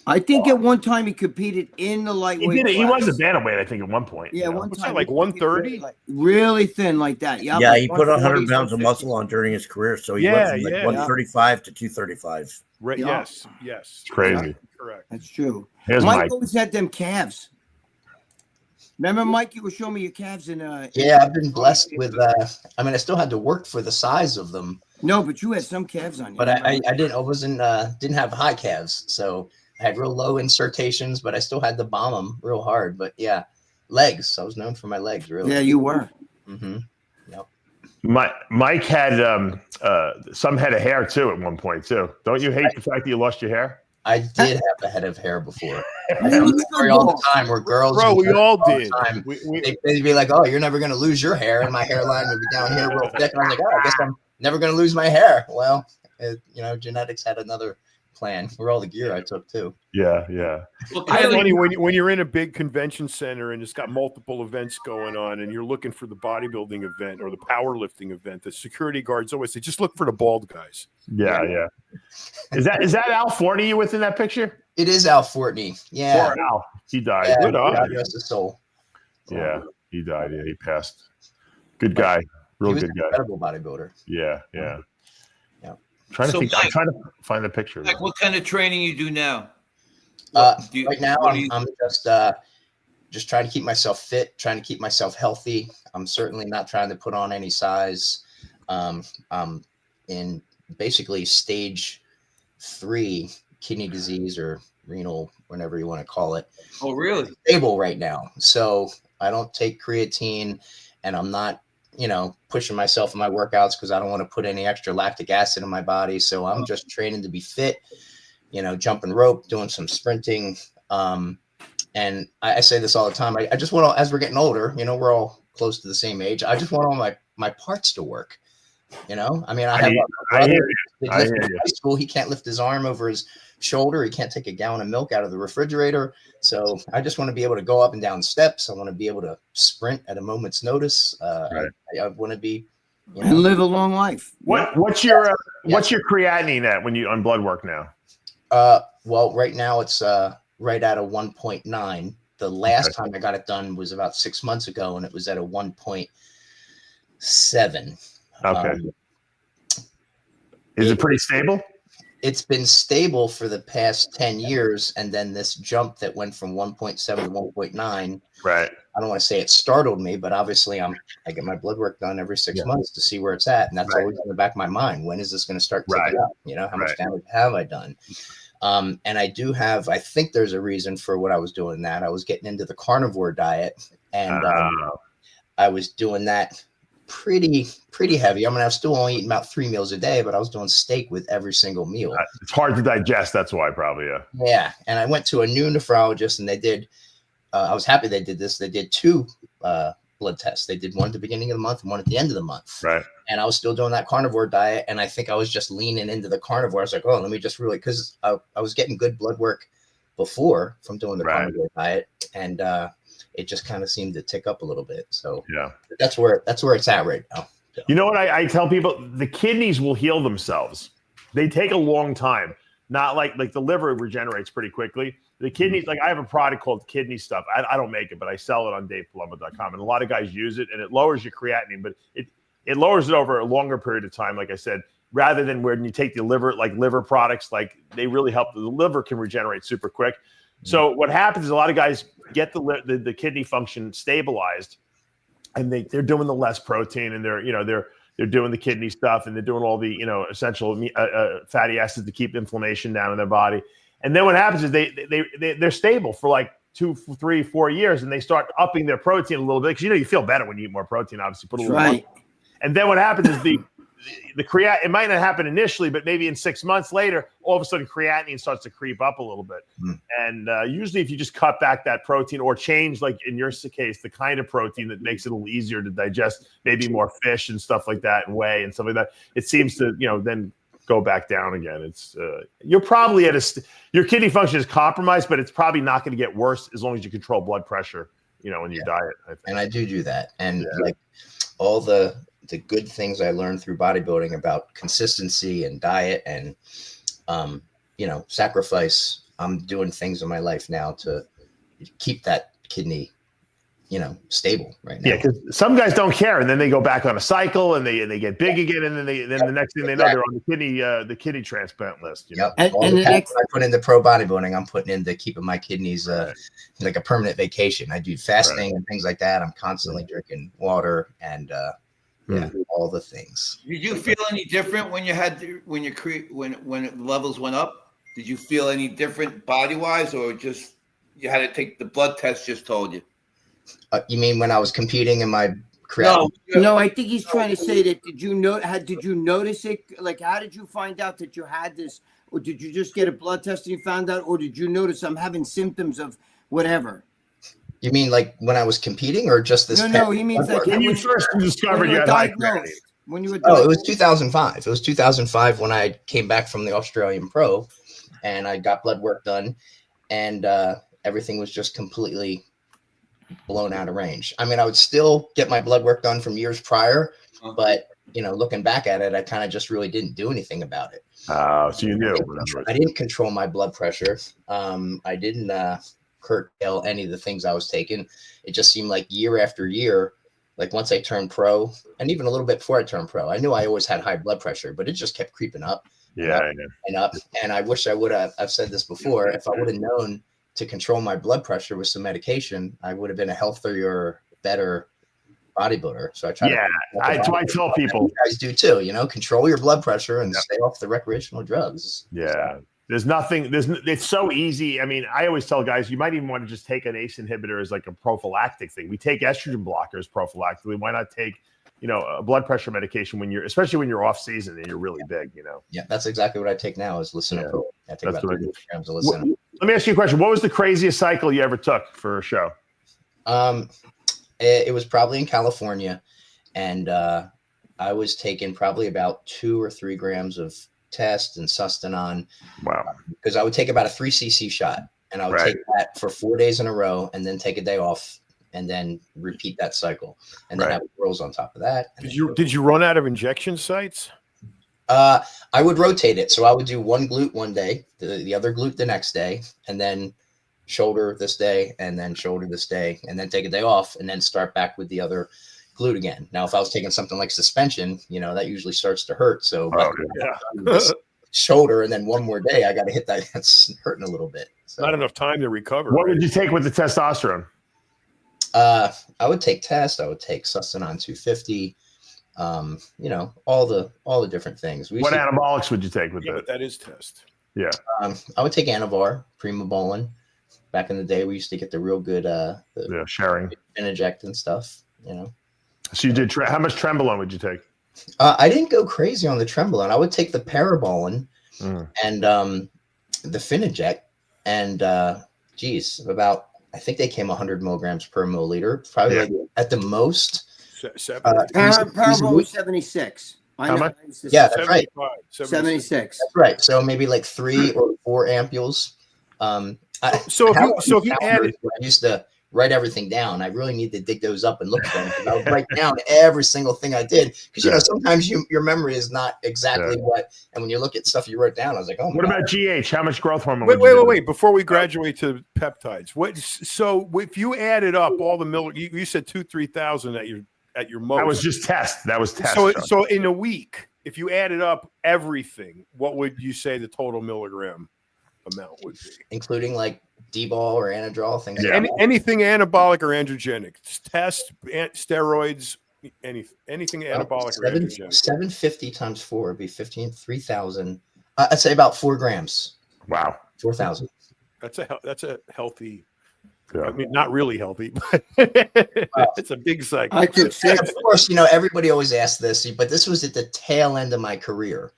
D: I think at one time he competed in the lightweight.
B: He was a bantamweight, I think, at one point.
D: Yeah, one time.
A: Like 130?
D: Really thin like that.
E: Yeah,
D: like
E: he put 100 pounds of muscle on during his career. So he went from like 135 to 235.
A: Right.
D: Yeah.
A: Yes.
B: It's crazy.
A: Correct.
D: That's true.
B: Here's
D: Mike always had them calves. Remember, Mike, you were showing me your calves in
G: yeah, I've been blessed with I still had to work for the size of them.
D: No, but you had some calves on you.
G: But I didn't have high calves, so I had real low insertations, but I still had to bomb them real hard. But yeah, legs. I was known for my legs, really.
D: Yeah, you were.
G: Mm-hmm. Yep.
B: Mike had some head of hair too at one point too. Don't you hate the fact that you lost your hair?
G: I did have a head of hair before. All the time where girls,
A: bro, we all did.
G: They'd be like, "Oh, you're never gonna lose your hair," and my hairline would be down here real thick. And I'm like, "Oh, I guess I'm never gonna lose my hair." Well, genetics had another plan for all the gear I took too.
B: Yeah.
F: Well,
A: It's funny when you're in a big convention center and it's got multiple events going on, and you're looking for the bodybuilding event or the powerlifting event. The security guards always say, "Just look for the bald guys."
B: Yeah. Is that Al Forney you with in that picture?
G: It is Al Fortney. Yeah.
B: Poor Al. He died.
G: Yeah,
B: Good
G: God rest his soul.
B: Yeah, he died. Yeah, he passed. Good guy. Real good guy.
G: Incredible bodybuilder.
B: Yeah.
G: Yeah.
B: I'm trying to find the picture.
F: Like, what kind of training you do now?
G: Right now, I'm just trying to keep myself fit, trying to keep myself healthy. I'm certainly not trying to put on any size. I'm in basically stage 3 kidney disease or renal, whatever you want to call it.
F: Oh, really?
G: Stable right now. So I don't take creatine, and I'm not pushing myself in my workouts because I don't want to put any extra lactic acid in my body. So I'm just training to be fit, jumping rope, doing some sprinting. And I say this all the time. I just want to, as we're getting older, we're all close to the same age. I just want all my parts to work. I have a brother in high school. He can't lift his arm over his shoulder. He can't take a gallon of milk out of the refrigerator. So I just want to be able to go up and down steps. I want to be able to sprint at a moment's notice. I want to be
D: and live a long life.
B: What's your creatinine at when you on blood work now?
G: Well, right now it's right at a 1.9. The last time I got it done was about 6 months ago, and it was at a 1.7.
B: Okay. Is it pretty stable?
G: It's been stable for the past 10 years. And then this jump that went from 1.7 to 1.9.
B: Right.
G: I don't want to say it startled me, but obviously I get my blood work done every 6 months to see where it's at. And that's always in the back of my mind. When is this going to start ticking up? How much damage have I done? And I do have, I think there's a reason for what I was doing that. I was getting into the carnivore diet, and I was doing that pretty heavy. I was still only eating about 3 meals a day, but I was doing steak with every single meal.
B: It's hard to digest. That's why, probably.
G: Yeah. And I went to a new nephrologist, and they did, I was happy they did this. They did 2 blood tests. They did one at the beginning of the month and one at the end of the month.
B: Right.
G: And I was still doing that carnivore diet. And I think I was just leaning into the carnivore. I was like, oh, let me just really, because I was getting good blood work before from doing the carnivore diet. And it just kind of seemed to tick up a little bit. So that's where it's at right now. So.
B: You know what I tell people? The kidneys will heal themselves. They take a long time. Not like the liver regenerates pretty quickly. The kidneys, like I have a product called Kidney Stuff. I don't make it, but I sell it on DavePalumbo.com, and a lot of guys use it, and it lowers your creatinine, but it lowers it over a longer period of time. Like I said, rather than when you take the liver, like liver products, like they really help. The liver can regenerate super quick. So what happens is a lot of guys get the kidney function stabilized, and they're doing the less protein, and they're doing the kidney stuff, and they're doing all the essential fatty acids to keep inflammation down in their body. And then what happens is they're stable for like 2, 3, 4 years, and they start upping their protein a little bit because you feel better when you eat more protein. Obviously, put a little more. And then what happens is the creatinine, it might not happen initially, but maybe in 6 months later, all of a sudden creatinine starts to creep up a little bit. And usually if you just cut back that protein or change, like in your case, the kind of protein that makes it a little easier to digest, maybe more fish and stuff like that and whey and stuff like that, it seems to, then go back down again. It's you're probably at your kidney function is compromised, but it's probably not going to get worse as long as you control blood pressure, in your diet. I think.
G: And I do that. And like all the good things I learned through bodybuilding about consistency and diet and, sacrifice, I'm doing things in my life now to keep that kidney, stable right now.
B: Yeah, because some guys don't care, and then they go back on a cycle, and they get big again, and then the next thing they know, they're on the kidney transplant list.
G: Yep. All the I put into pro bodybuilding, I'm putting into keeping my kidneys like a permanent vacation. I do fasting and things like that. I'm constantly drinking water and all the things.
F: Did you feel any different when when levels went up? Did you feel any different body wise, or just you had to take the blood test? Just told you.
G: You mean when I was competing in my creatinine?
D: No, I think he's trying to say that. Did you notice it? Like, how did you find out that you had this, or did you just get a blood test and you found out, or did you notice I'm having symptoms of whatever?
G: You mean like when I was competing, or just this?
D: No, he means like
B: when you first discovered you had high creatinine.
D: When you were
G: it was 2005. It was 2005 when I came back from the Australian Pro, and I got blood work done, and everything was just completely blown out of range. I mean, I would still get my blood work done from years prior, but looking back at it, I kind of just really didn't do anything about it.
B: Oh, so you knew.
G: I didn't control my blood pressure. I didn't curtail any of the things I was taking. It just seemed like year after year, like once I turned pro, and even a little bit before I turned pro, I knew I always had high blood pressure, but it just kept creeping up. And up. And I wish I would have. I've said this before. If I would have known to control my blood pressure with some medication, I would have been a healthier, better bodybuilder. So I try.
B: Yeah, that's why I tell people.
G: You guys do too. Control your blood pressure and stay off the recreational drugs.
B: Yeah. There's nothing. It's so easy. I mean, I always tell guys you might even want to just take an ACE inhibitor as like a prophylactic thing. We take estrogen blockers prophylactically. Why not take, a blood pressure medication especially when you're off season and you're really big.
G: Yeah, that's exactly what I take now. Is Lisinopril. I take about 3 grams of Lisinopril.
B: Let me ask you a question. What was the craziest cycle you ever took for a show?
G: It was probably in California, and I was taking probably about 2 or 3 grams of test and Sustanon.
B: Wow.
G: Because I would take about a 3 cc shot, and I would take that for 4 days in a row, and then take a day off, and then repeat that cycle, and then have girls on top of that.
A: Did you run out of injection sites?
G: I would rotate it. So I would do one glute one day, the other glute the next day, and then shoulder this day, and then shoulder this day, and then take a day off, and then start back with the other glute again. Now, if I was taking something like suspension, that usually starts to hurt. So shoulder, and then one more day, I got to hit that. That's hurting a little bit. So.
A: Not enough time to recover.
B: What would you take with the testosterone?
G: I would take test. I would take Sustanon 250. All the different things.
B: What anabolics would you take with that?
A: But that is test.
B: Yeah.
G: I would take Anavar, Primobolan. Back in the day, we used to get the real good
B: sharing
G: and inject and stuff.
B: So you did. How much Trembolone would you take?
G: I didn't go crazy on the Trembolone. I would take the Parabolin and the Finiject, and about, I think they came 100 milligrams per milliliter, probably like at the most.
D: Parabol was 76.
B: How much?
G: Yeah, that's right.
D: 76.
G: That's right. So maybe like 3 or 4 ampules.
A: So if you added,
G: I used to write everything down. I really need to dig those up and look at them. I would write down every single thing I did, because sometimes your memory is not exactly what. And when you look at stuff you wrote down, I was like, oh.
B: What about GH? How much growth hormone?
A: Wait. Before we graduate to peptides, so if you added up all the you said 2,000-3,000 at your most.
B: That was just test. That was test.
A: So in a week, if you added up everything, what would you say the total milligram amount would be,
G: including like D-ball or Anadrol, things
A: like that? Anything anabolic or androgenic, test, steroids, anything anabolic or androgenic.
G: 750 times 4 would be 3,000. I'd say about 4 grams.
B: Wow.
G: 4,000.
A: That's a healthy
B: Yeah.
A: I mean, not really healthy, but it's a big cycle.
D: I took 6.
G: Of course, you know, everybody always asks this, but this was at the tail end of my career.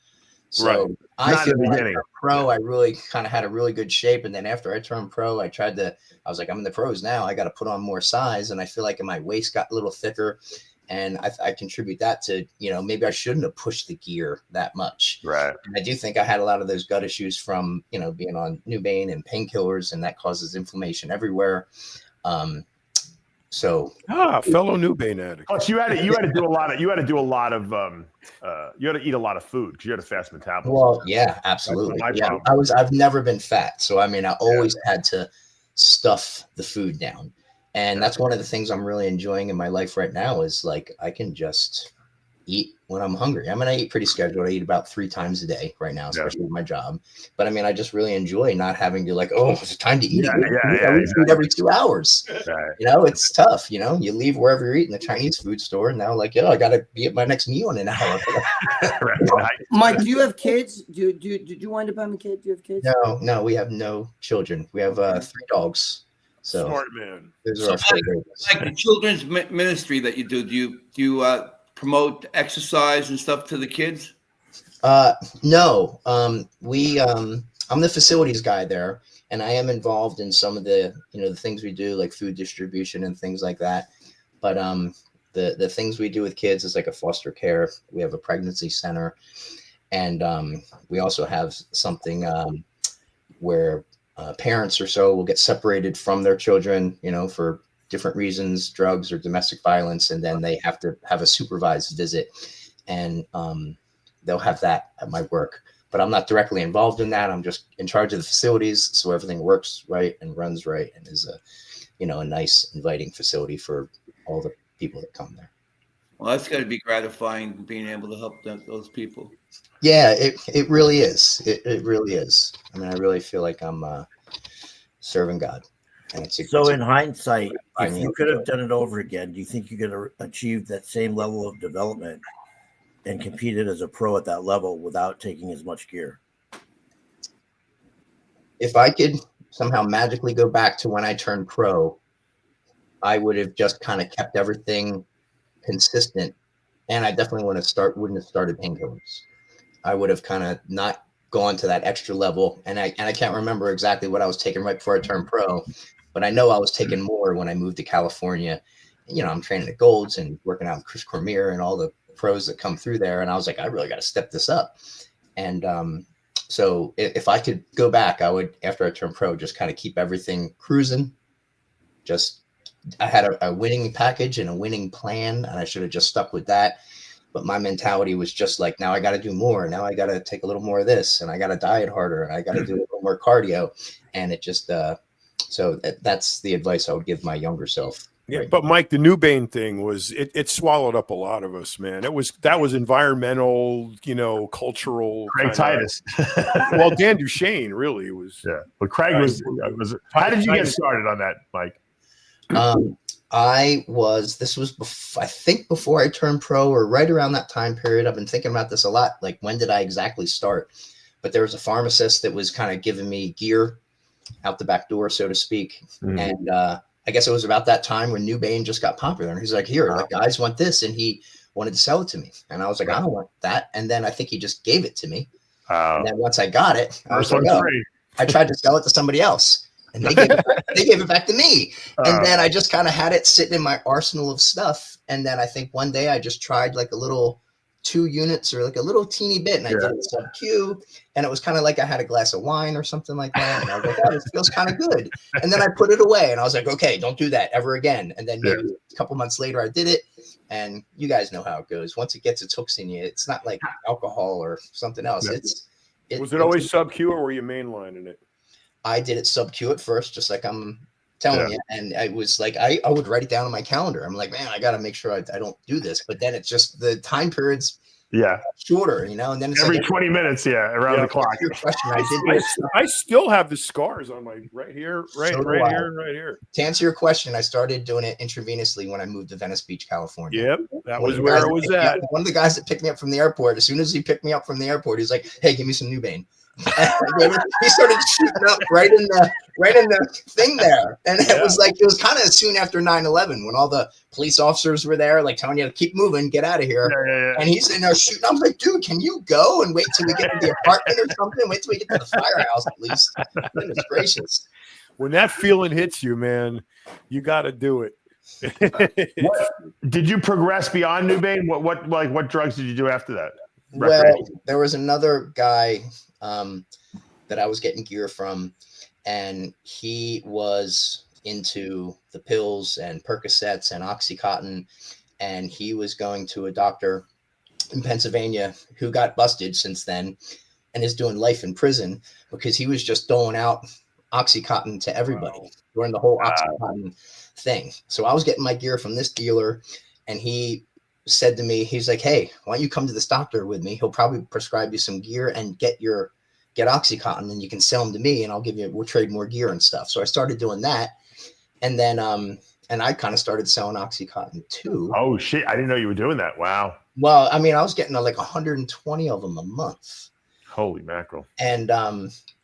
G: So
A: Right.
G: I
B: Not
G: feel
B: in the
G: when I
B: beginning.
G: turned pro, I really kind of had a really good shape. And then after I turned pro, I was like, I'm in the pros now. I got to put on more size. And I feel like my waist got a little thicker. And I contribute that to, you know, maybe I shouldn't have pushed the gear that much.
B: Right.
G: And I do think I had a lot of those gut issues from, you know, being on Nubane and painkillers, and that causes inflammation everywhere. So
A: fellow Nubane addict.
B: Plus, you had to do a lot of you had to eat a lot of food because you had a fast metabolism.
G: well, yeah, absolutely.
B: my
G: Yeah,
B: problem.
G: I've never been fat. So I mean, I always had to stuff the food down. And that's one of the things I'm really enjoying in my life right now is like I can just eat when I'm hungry. I mean, I eat pretty scheduled. I eat about 3 times a day right now, especially with my job. But I mean, I just really enjoy not having to like, oh, it's time to eat. We eat every 2 hours.
B: Right.
G: You know, it's tough. You know, you leave wherever you're eating the Chinese food store, and now like, I got to be at my next meal in an hour.
B: Right.
D: Mike, do you have kids? Did you wind up having kids? Do you have kids?
G: No, we have no children. We have 3 dogs. So
A: Smart man.
G: those are our 4 babies.
F: Like the children's ministry that you do, do you promote exercise and stuff to the kids?
G: No. I'm the facilities guy there, and I am involved in some of the, you know, the things we do, like food distribution and things like that. But the things we do with kids is like a foster care. We have a pregnancy center, and we also have something where parents or so will get separated from their children, you know, for different reasons, drugs or domestic violence, and then they have to have a supervised visit, and they'll have that at my work. But I'm not directly involved in that. I'm just in charge of the facilities, so everything works right and runs right, and is a nice, inviting facility for all the people that come there.
F: Well, that's got to be gratifying being able to help those people.
G: Yeah, it really is. It really is. I mean, I really feel like I'm serving God. And
E: So in hindsight, if you could have done it over again, do you think you could have achieved that same level of development and competed as a pro at that level without taking as much gear?
G: If I could somehow magically go back to when I turned pro, I would have just kind of kept everything consistent, and I definitely wouldn't have started painkillers. I would have kind of not gone to that extra level, and I can't remember exactly what I was taking right before I turned pro, but I know I was taking more when I moved to California. You know, I'm training at Golds and working out with Chris Cormier and all the pros that come through there, and I was like, I really got to step this up. And so if I could go back, I would, after I turned pro, just kind of keep everything cruising. I had a winning package and a winning plan, and I should have just stuck with that. But my mentality was just like, now I got to do more. Now I got to take a little more of this, and I got to diet harder, and I got to do a little more cardio. And it just, so that's the advice I would give my younger self.
A: Yeah,
G: right
A: but
G: now.
A: Mike, the Nubane thing was it swallowed up a lot of us, man. That was environmental, cultural.
B: Craig Titus.
A: Well, Dan Duchesne really was.
B: Yeah, but Craig was. How did you get started on that, Mike?
G: This was I think before I turned pro, or right around that time period. I've been thinking about this a lot. Like, when did I exactly start? But there was a pharmacist that was kind of giving me gear out the back door, so to speak. Mm-hmm. And I guess it was about that time when Nubane just got popular. And he's like, here, like, guys want this. And he wanted to sell it to me. And I was like, I don't want that. And then I think he just gave it to me. And then once I got it, I was like, I tried to sell it to somebody else. And they gave it back to me. And then I just kind of had it sitting in my arsenal of stuff. And then I think one day I just tried like a little 2 units or like a little teeny bit. And I did it sub-Q. And it was kind of like I had a glass of wine or something like that. And I was like, oh, it feels kind of good. And then I put it away. And I was like, okay, don't do that ever again. And then maybe a couple months later, I did it. And you guys know how it goes. Once it gets its hooks in you, it's not like alcohol or something else.
A: Yeah. Was it always sub-Q, or were you mainlining it?
G: I did it sub-Q at first, just like I'm telling you. And I was like, I would write it down on my calendar. I'm like, man, I got to make sure I don't do this. But then it's just the time periods shorter, and then it's
B: every
G: like
B: 20 minutes, around the clock.
G: Your question,
A: I still have the scars on my right here.
G: To answer your question, I started doing it intravenously when I moved to Venice Beach, California.
A: Yep, that was where it was at.
G: One of the guys that picked me up from the airport, as soon as he picked me up from the airport, he's like, hey, give me some Nubane. And he started shooting up right in the thing there. And it was kind of soon after 9/11 when all the police officers were there, like telling you to keep moving, get out of here. And he's sitting there shooting. I was like, dude, can you go and wait till we get to the apartment or something? Wait till we get to the firehouse at least. Goodness gracious.
A: When that feeling hits you, man, you got to do it.
B: Did you progress beyond Nubain? What drugs did you do after that?
G: Well, there was another guy that I was getting gear from, and he was into the pills and Percocets and Oxycontin, and he was going to a doctor in Pennsylvania who got busted since then and is doing life in prison because he was just doling out Oxycontin to everybody during the whole Oxycontin thing. So I was getting my gear from this dealer, and he said to me, he's like, hey, why don't you come to this doctor with me? He'll probably prescribe you some gear and get Oxycontin, and you can sell them to me, and we'll trade more gear and stuff. So I started doing that. And then, and I kind of started selling Oxycontin too.
B: Oh shit. I didn't know you were doing that. Wow.
G: Well, I mean, I was getting like 120 of them a month.
B: Holy mackerel.
G: And,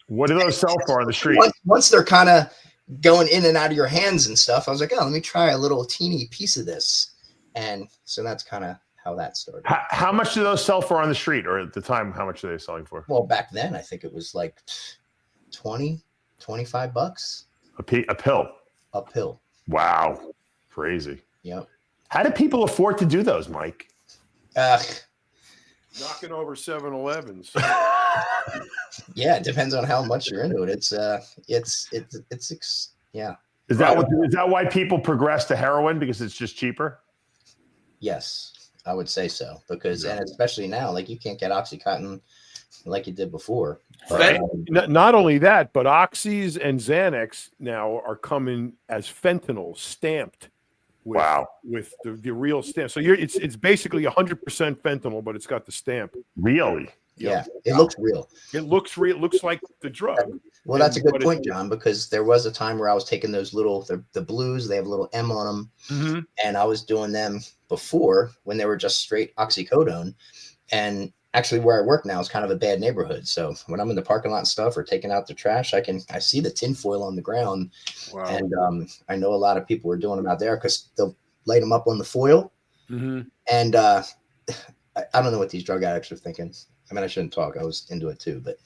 B: what do those sell for on the street?
G: Once they're kind of going in and out of your hands and stuff, I was like, oh, let me try a little teeny piece of this. And so that's kind of how that started.
B: How much do those sell for on the street, or at the time, how much are they selling for?
G: Well, back then, I think it was like 20, 25 bucks.
B: A pill.
G: A pill.
B: Wow. Crazy.
G: Yep.
B: How do people afford to do those, Mike?
A: Knocking over 7-Elevens.
G: Yeah, it depends on how much you're into it. Yeah.
B: Is that why people progress to heroin, because it's just cheaper?
G: Yes, I would say so, because and especially now, like you can't get Oxycontin like you did before.
A: Right. Not only that, but Oxys and Xanax now are coming as fentanyl stamped. With the real stamp. So it's basically 100% fentanyl, but it's got the stamp.
B: Really?
G: Yeah, it looks real.
A: It looks real. It looks like the drug.
G: Well, that's a good point, John, because there was a time where I was taking those the blues. They have a little M on them,
A: mm-hmm.
G: and I was doing them before when they were just straight oxycodone. And actually, where I work now is kind of a bad neighborhood. So when I'm in the parking lot and stuff or taking out the trash, I see the tinfoil on the ground.
A: Wow.
G: And I know a lot of people are doing them out there because they'll light them up on the foil.
A: Mm-hmm.
G: And I don't know what these drug addicts are thinking. I mean, I shouldn't talk. I was into it too, but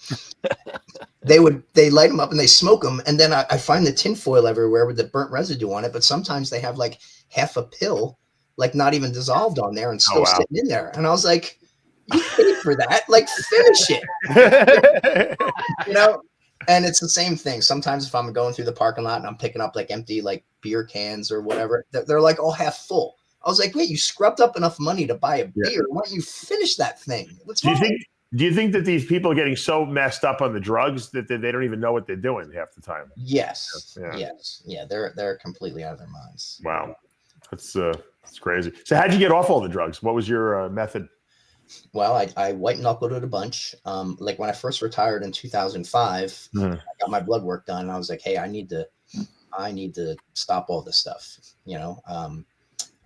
G: they light them up and they smoke them. And then I find the tinfoil everywhere with the burnt residue on it. But sometimes they have like half a pill, like not even dissolved on there and still sitting in there. And I was like, you paid for that, like finish it. And it's the same thing. Sometimes if I'm going through the parking lot and I'm picking up like empty like beer cans or whatever, they're like all half full. I was like, wait, you scrubbed up enough money to buy a beer. Why don't you finish that thing? What's wrong?
B: Do you think that these people are getting so messed up on the drugs that they don't even know what they're doing half the time?
G: Yes. Yeah. They're completely out of their minds.
B: Wow. That's crazy. So how'd you get off all the drugs? What was your method?
G: Well, I white knuckled it a bunch. Like when I first retired in 2005, I got my blood work done. And I was like, hey, I need to stop all this stuff.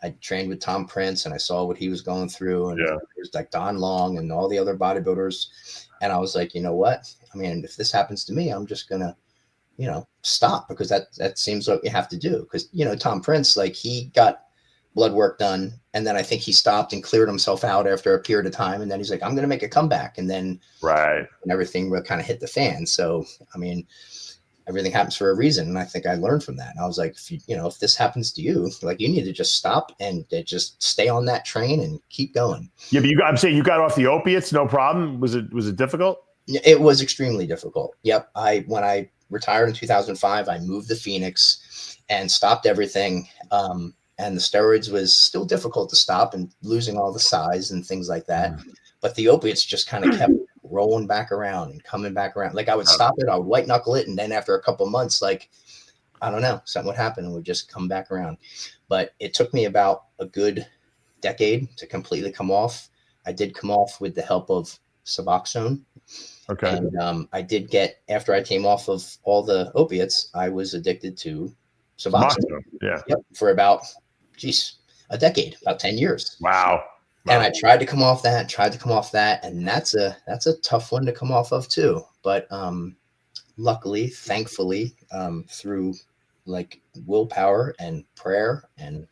G: I trained with Tom Prince and I saw what he was going through, and there's like Don Long and all the other bodybuilders. And I was like, you know what? I mean, if this happens to me, I'm just gonna, stop, because that seems what you have to do. Because, Tom Prince, like he got blood work done, and then I think he stopped and cleared himself out after a period of time. And then he's like, I'm going to make a comeback. And then and everything will kind of hit the fan. So, I mean, everything happens for a reason. And I think I learned from that. And I was like, if this happens to you, like you need to just stop and just stay on that train and keep going.
B: Yeah. But I'm saying you got off the opiates, no problem. Was it difficult?
G: It was extremely difficult. Yep. When I retired in 2005, I moved to Phoenix and stopped everything. And the steroids was still difficult to stop and losing all the size and things like that. But the opiates just kind of kept rolling back around and coming back around. Like I would stop it, I would white knuckle it. And then after a couple of months, like, I don't know, something would happen and would just come back around. But it took me about a good decade to completely come off. I did come off with the help of Suboxone.
B: Okay.
G: And I did get, after I came off of all the opiates, I was addicted to Suboxone.
B: Yeah.
G: Yep. For about, a decade, about 10 years.
B: Wow.
G: And I tried to come off that, and that's a tough one to come off of too. But luckily, thankfully, through like willpower and prayer, and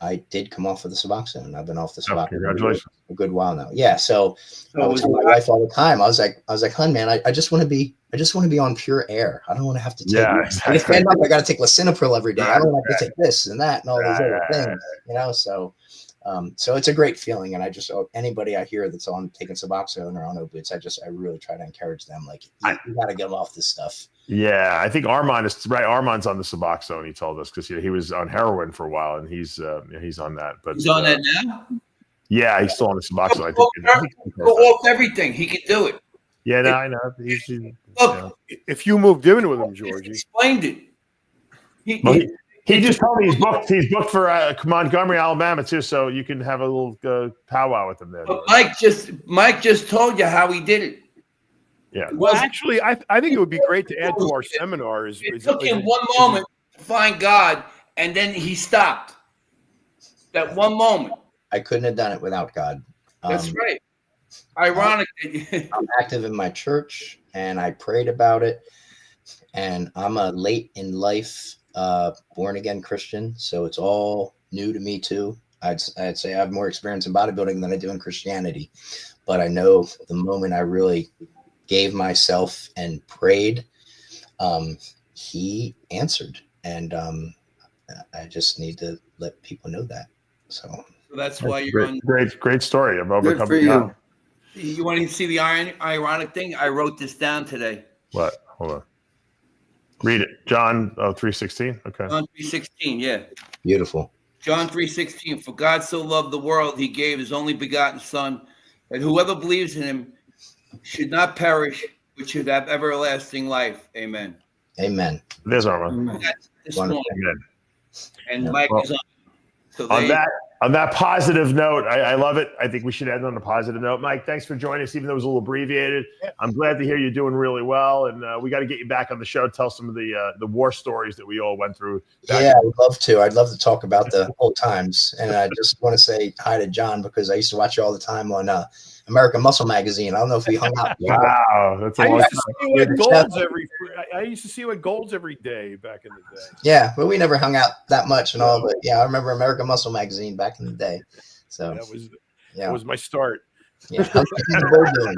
G: I did come off of the Suboxone. I've been off the Suboxone
B: congratulations.
G: a good while now. Yeah. So I was telling my wife all the time. I was like, hun, man, I just want to be on pure air. I don't want to have to take.
B: Exactly.
G: I stand up, I got to take lisinopril every day. I don't have to take this and that and all these other things. You know, so it's a great feeling. And I just anybody I hear that's on taking Suboxone or on opiates, I really try to encourage them. Like, you got to get off this stuff.
B: Yeah, I think Armand is right. Armand's on the Suboxone. He told us because he was on heroin for a while, and he's on that. But
F: he's on that now.
B: Yeah, he's still on the Suboxone.
F: I think go off everything. He can do it.
B: Yeah, no, I know.
F: Look,
A: if you moved in with him, Georgie,
F: explained it.
B: He just told me he's booked for Montgomery, Alabama too, so you can have a little powwow with him there.
F: But Mike just told you how he did it.
B: Yeah.
A: Well, actually, I think it would be great to add to our seminars.
F: It took him one moment to find God, and then he stopped. That one moment.
G: I couldn't have done it without God.
F: That's right. Ironically,
G: I'm active in my church, and I prayed about it. And I'm a late in life born again Christian, so it's all new to me too. I'd say I have more experience in bodybuilding than I do in Christianity, but I know the moment I really gave myself and prayed, he answered, and I just need to let people know that. So
F: that's why you're on.
B: Great story of overcoming.
D: Good for you.
F: You want to see the ironic thing? I wrote this down today.
B: What? Hold on. Read it. John 3:16. Okay.
F: John 3:16. Yeah.
G: Beautiful.
F: John 3:16. For God so loved the world, he gave his only begotten Son, that whoever believes in him should not perish, but should have everlasting life. Amen.
G: Amen.
B: There's Armand.
F: This morning. And Mike is on. So
B: on that positive note, I love it. I think we should end on a positive note. Mike, thanks for joining us, even though it was a little abbreviated. I'm glad to hear you're doing really well, and we got to get you back on the show. Tell some of the war stories that we all went through.
G: Yeah, I would love to. I'd love to talk about the old times, and I just want to say hi to John because I used to watch you all the time on American Muscle Magazine. I don't know if we hung out.
B: Wow, that's a long time.
A: I used to see you at Gold's every day back in the day.
G: Yeah, but we never hung out that much and all. But yeah, I remember American Muscle Magazine back in the day. So
A: that was my start.
G: Yeah, how's Jimmy the Bull doing?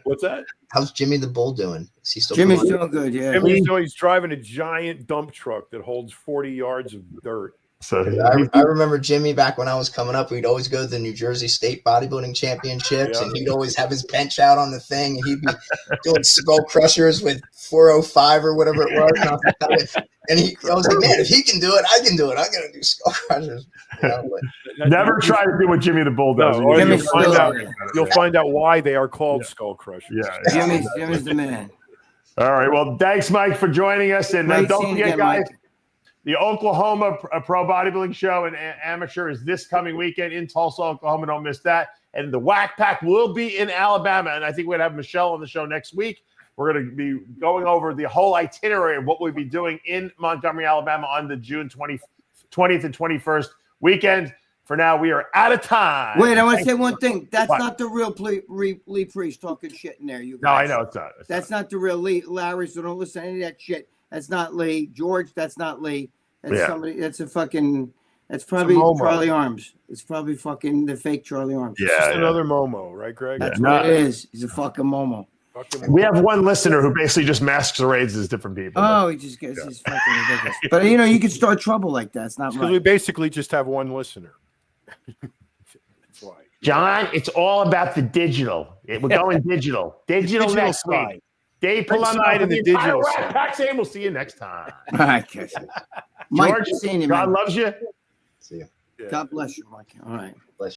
A: What's that?
G: How's Jimmy the Bull doing? Is he still?
D: Jimmy's doing good. Yeah,
A: he's driving a giant dump truck that holds 40 yards of dirt.
B: So
G: I remember Jimmy back when I was coming up. We'd always go to the New Jersey State Bodybuilding Championships, and he'd always have his bench out on the thing, and he'd be doing skull crushers with 405 or whatever it was. And I was like, man, if he can do it, I can do it. I'm gonna do skull crushers. You know,
B: never try to do what Jimmy the Bull does.
A: No, you'll find out why they are called skull crushers.
D: Yeah, Jimmy's the man.
B: All right. Well, thanks, Mike, for joining us, and don't forget, guys.
D: Mike.
B: The Oklahoma Pro Bodybuilding Show and Amateur is this coming weekend in Tulsa, Oklahoma. Don't miss that. And the Whack Pack will be in Alabama. And I think we're going to have Michelle on the show next week. We're going to be going over the whole itinerary of what we'll be doing in Montgomery, Alabama on the June 20th and 21st weekend. For now, we are out of time.
D: Wait, I want to say one thing. That's not the real Lee Priest talking shit in there. You guys.
B: No, I know it's not.
D: That's not the real Lee. Larry, so don't listen to any of that shit. That's not Lee. George, that's not Lee. That's somebody. That's a fucking. That's probably Charlie Arms. It's probably fucking the fake Charlie Arms.
A: Yeah, just another Momo, right, Greg?
D: That's what it is. He's a fucking Momo.
B: We have one listener who basically just masquerades as different people.
D: Oh, he just gets his fucking ridiculous. But you can start trouble like that. It's not
A: because
D: right.
A: we basically just have one listener. That's why.
B: John, it's all about the digital. We're going digital. Digital next week. Dave Palumbo
A: in the digital
B: side. We'll see you next time.
D: All right, George,
B: God loves you.
G: See you.
D: God bless you, Mike. All right.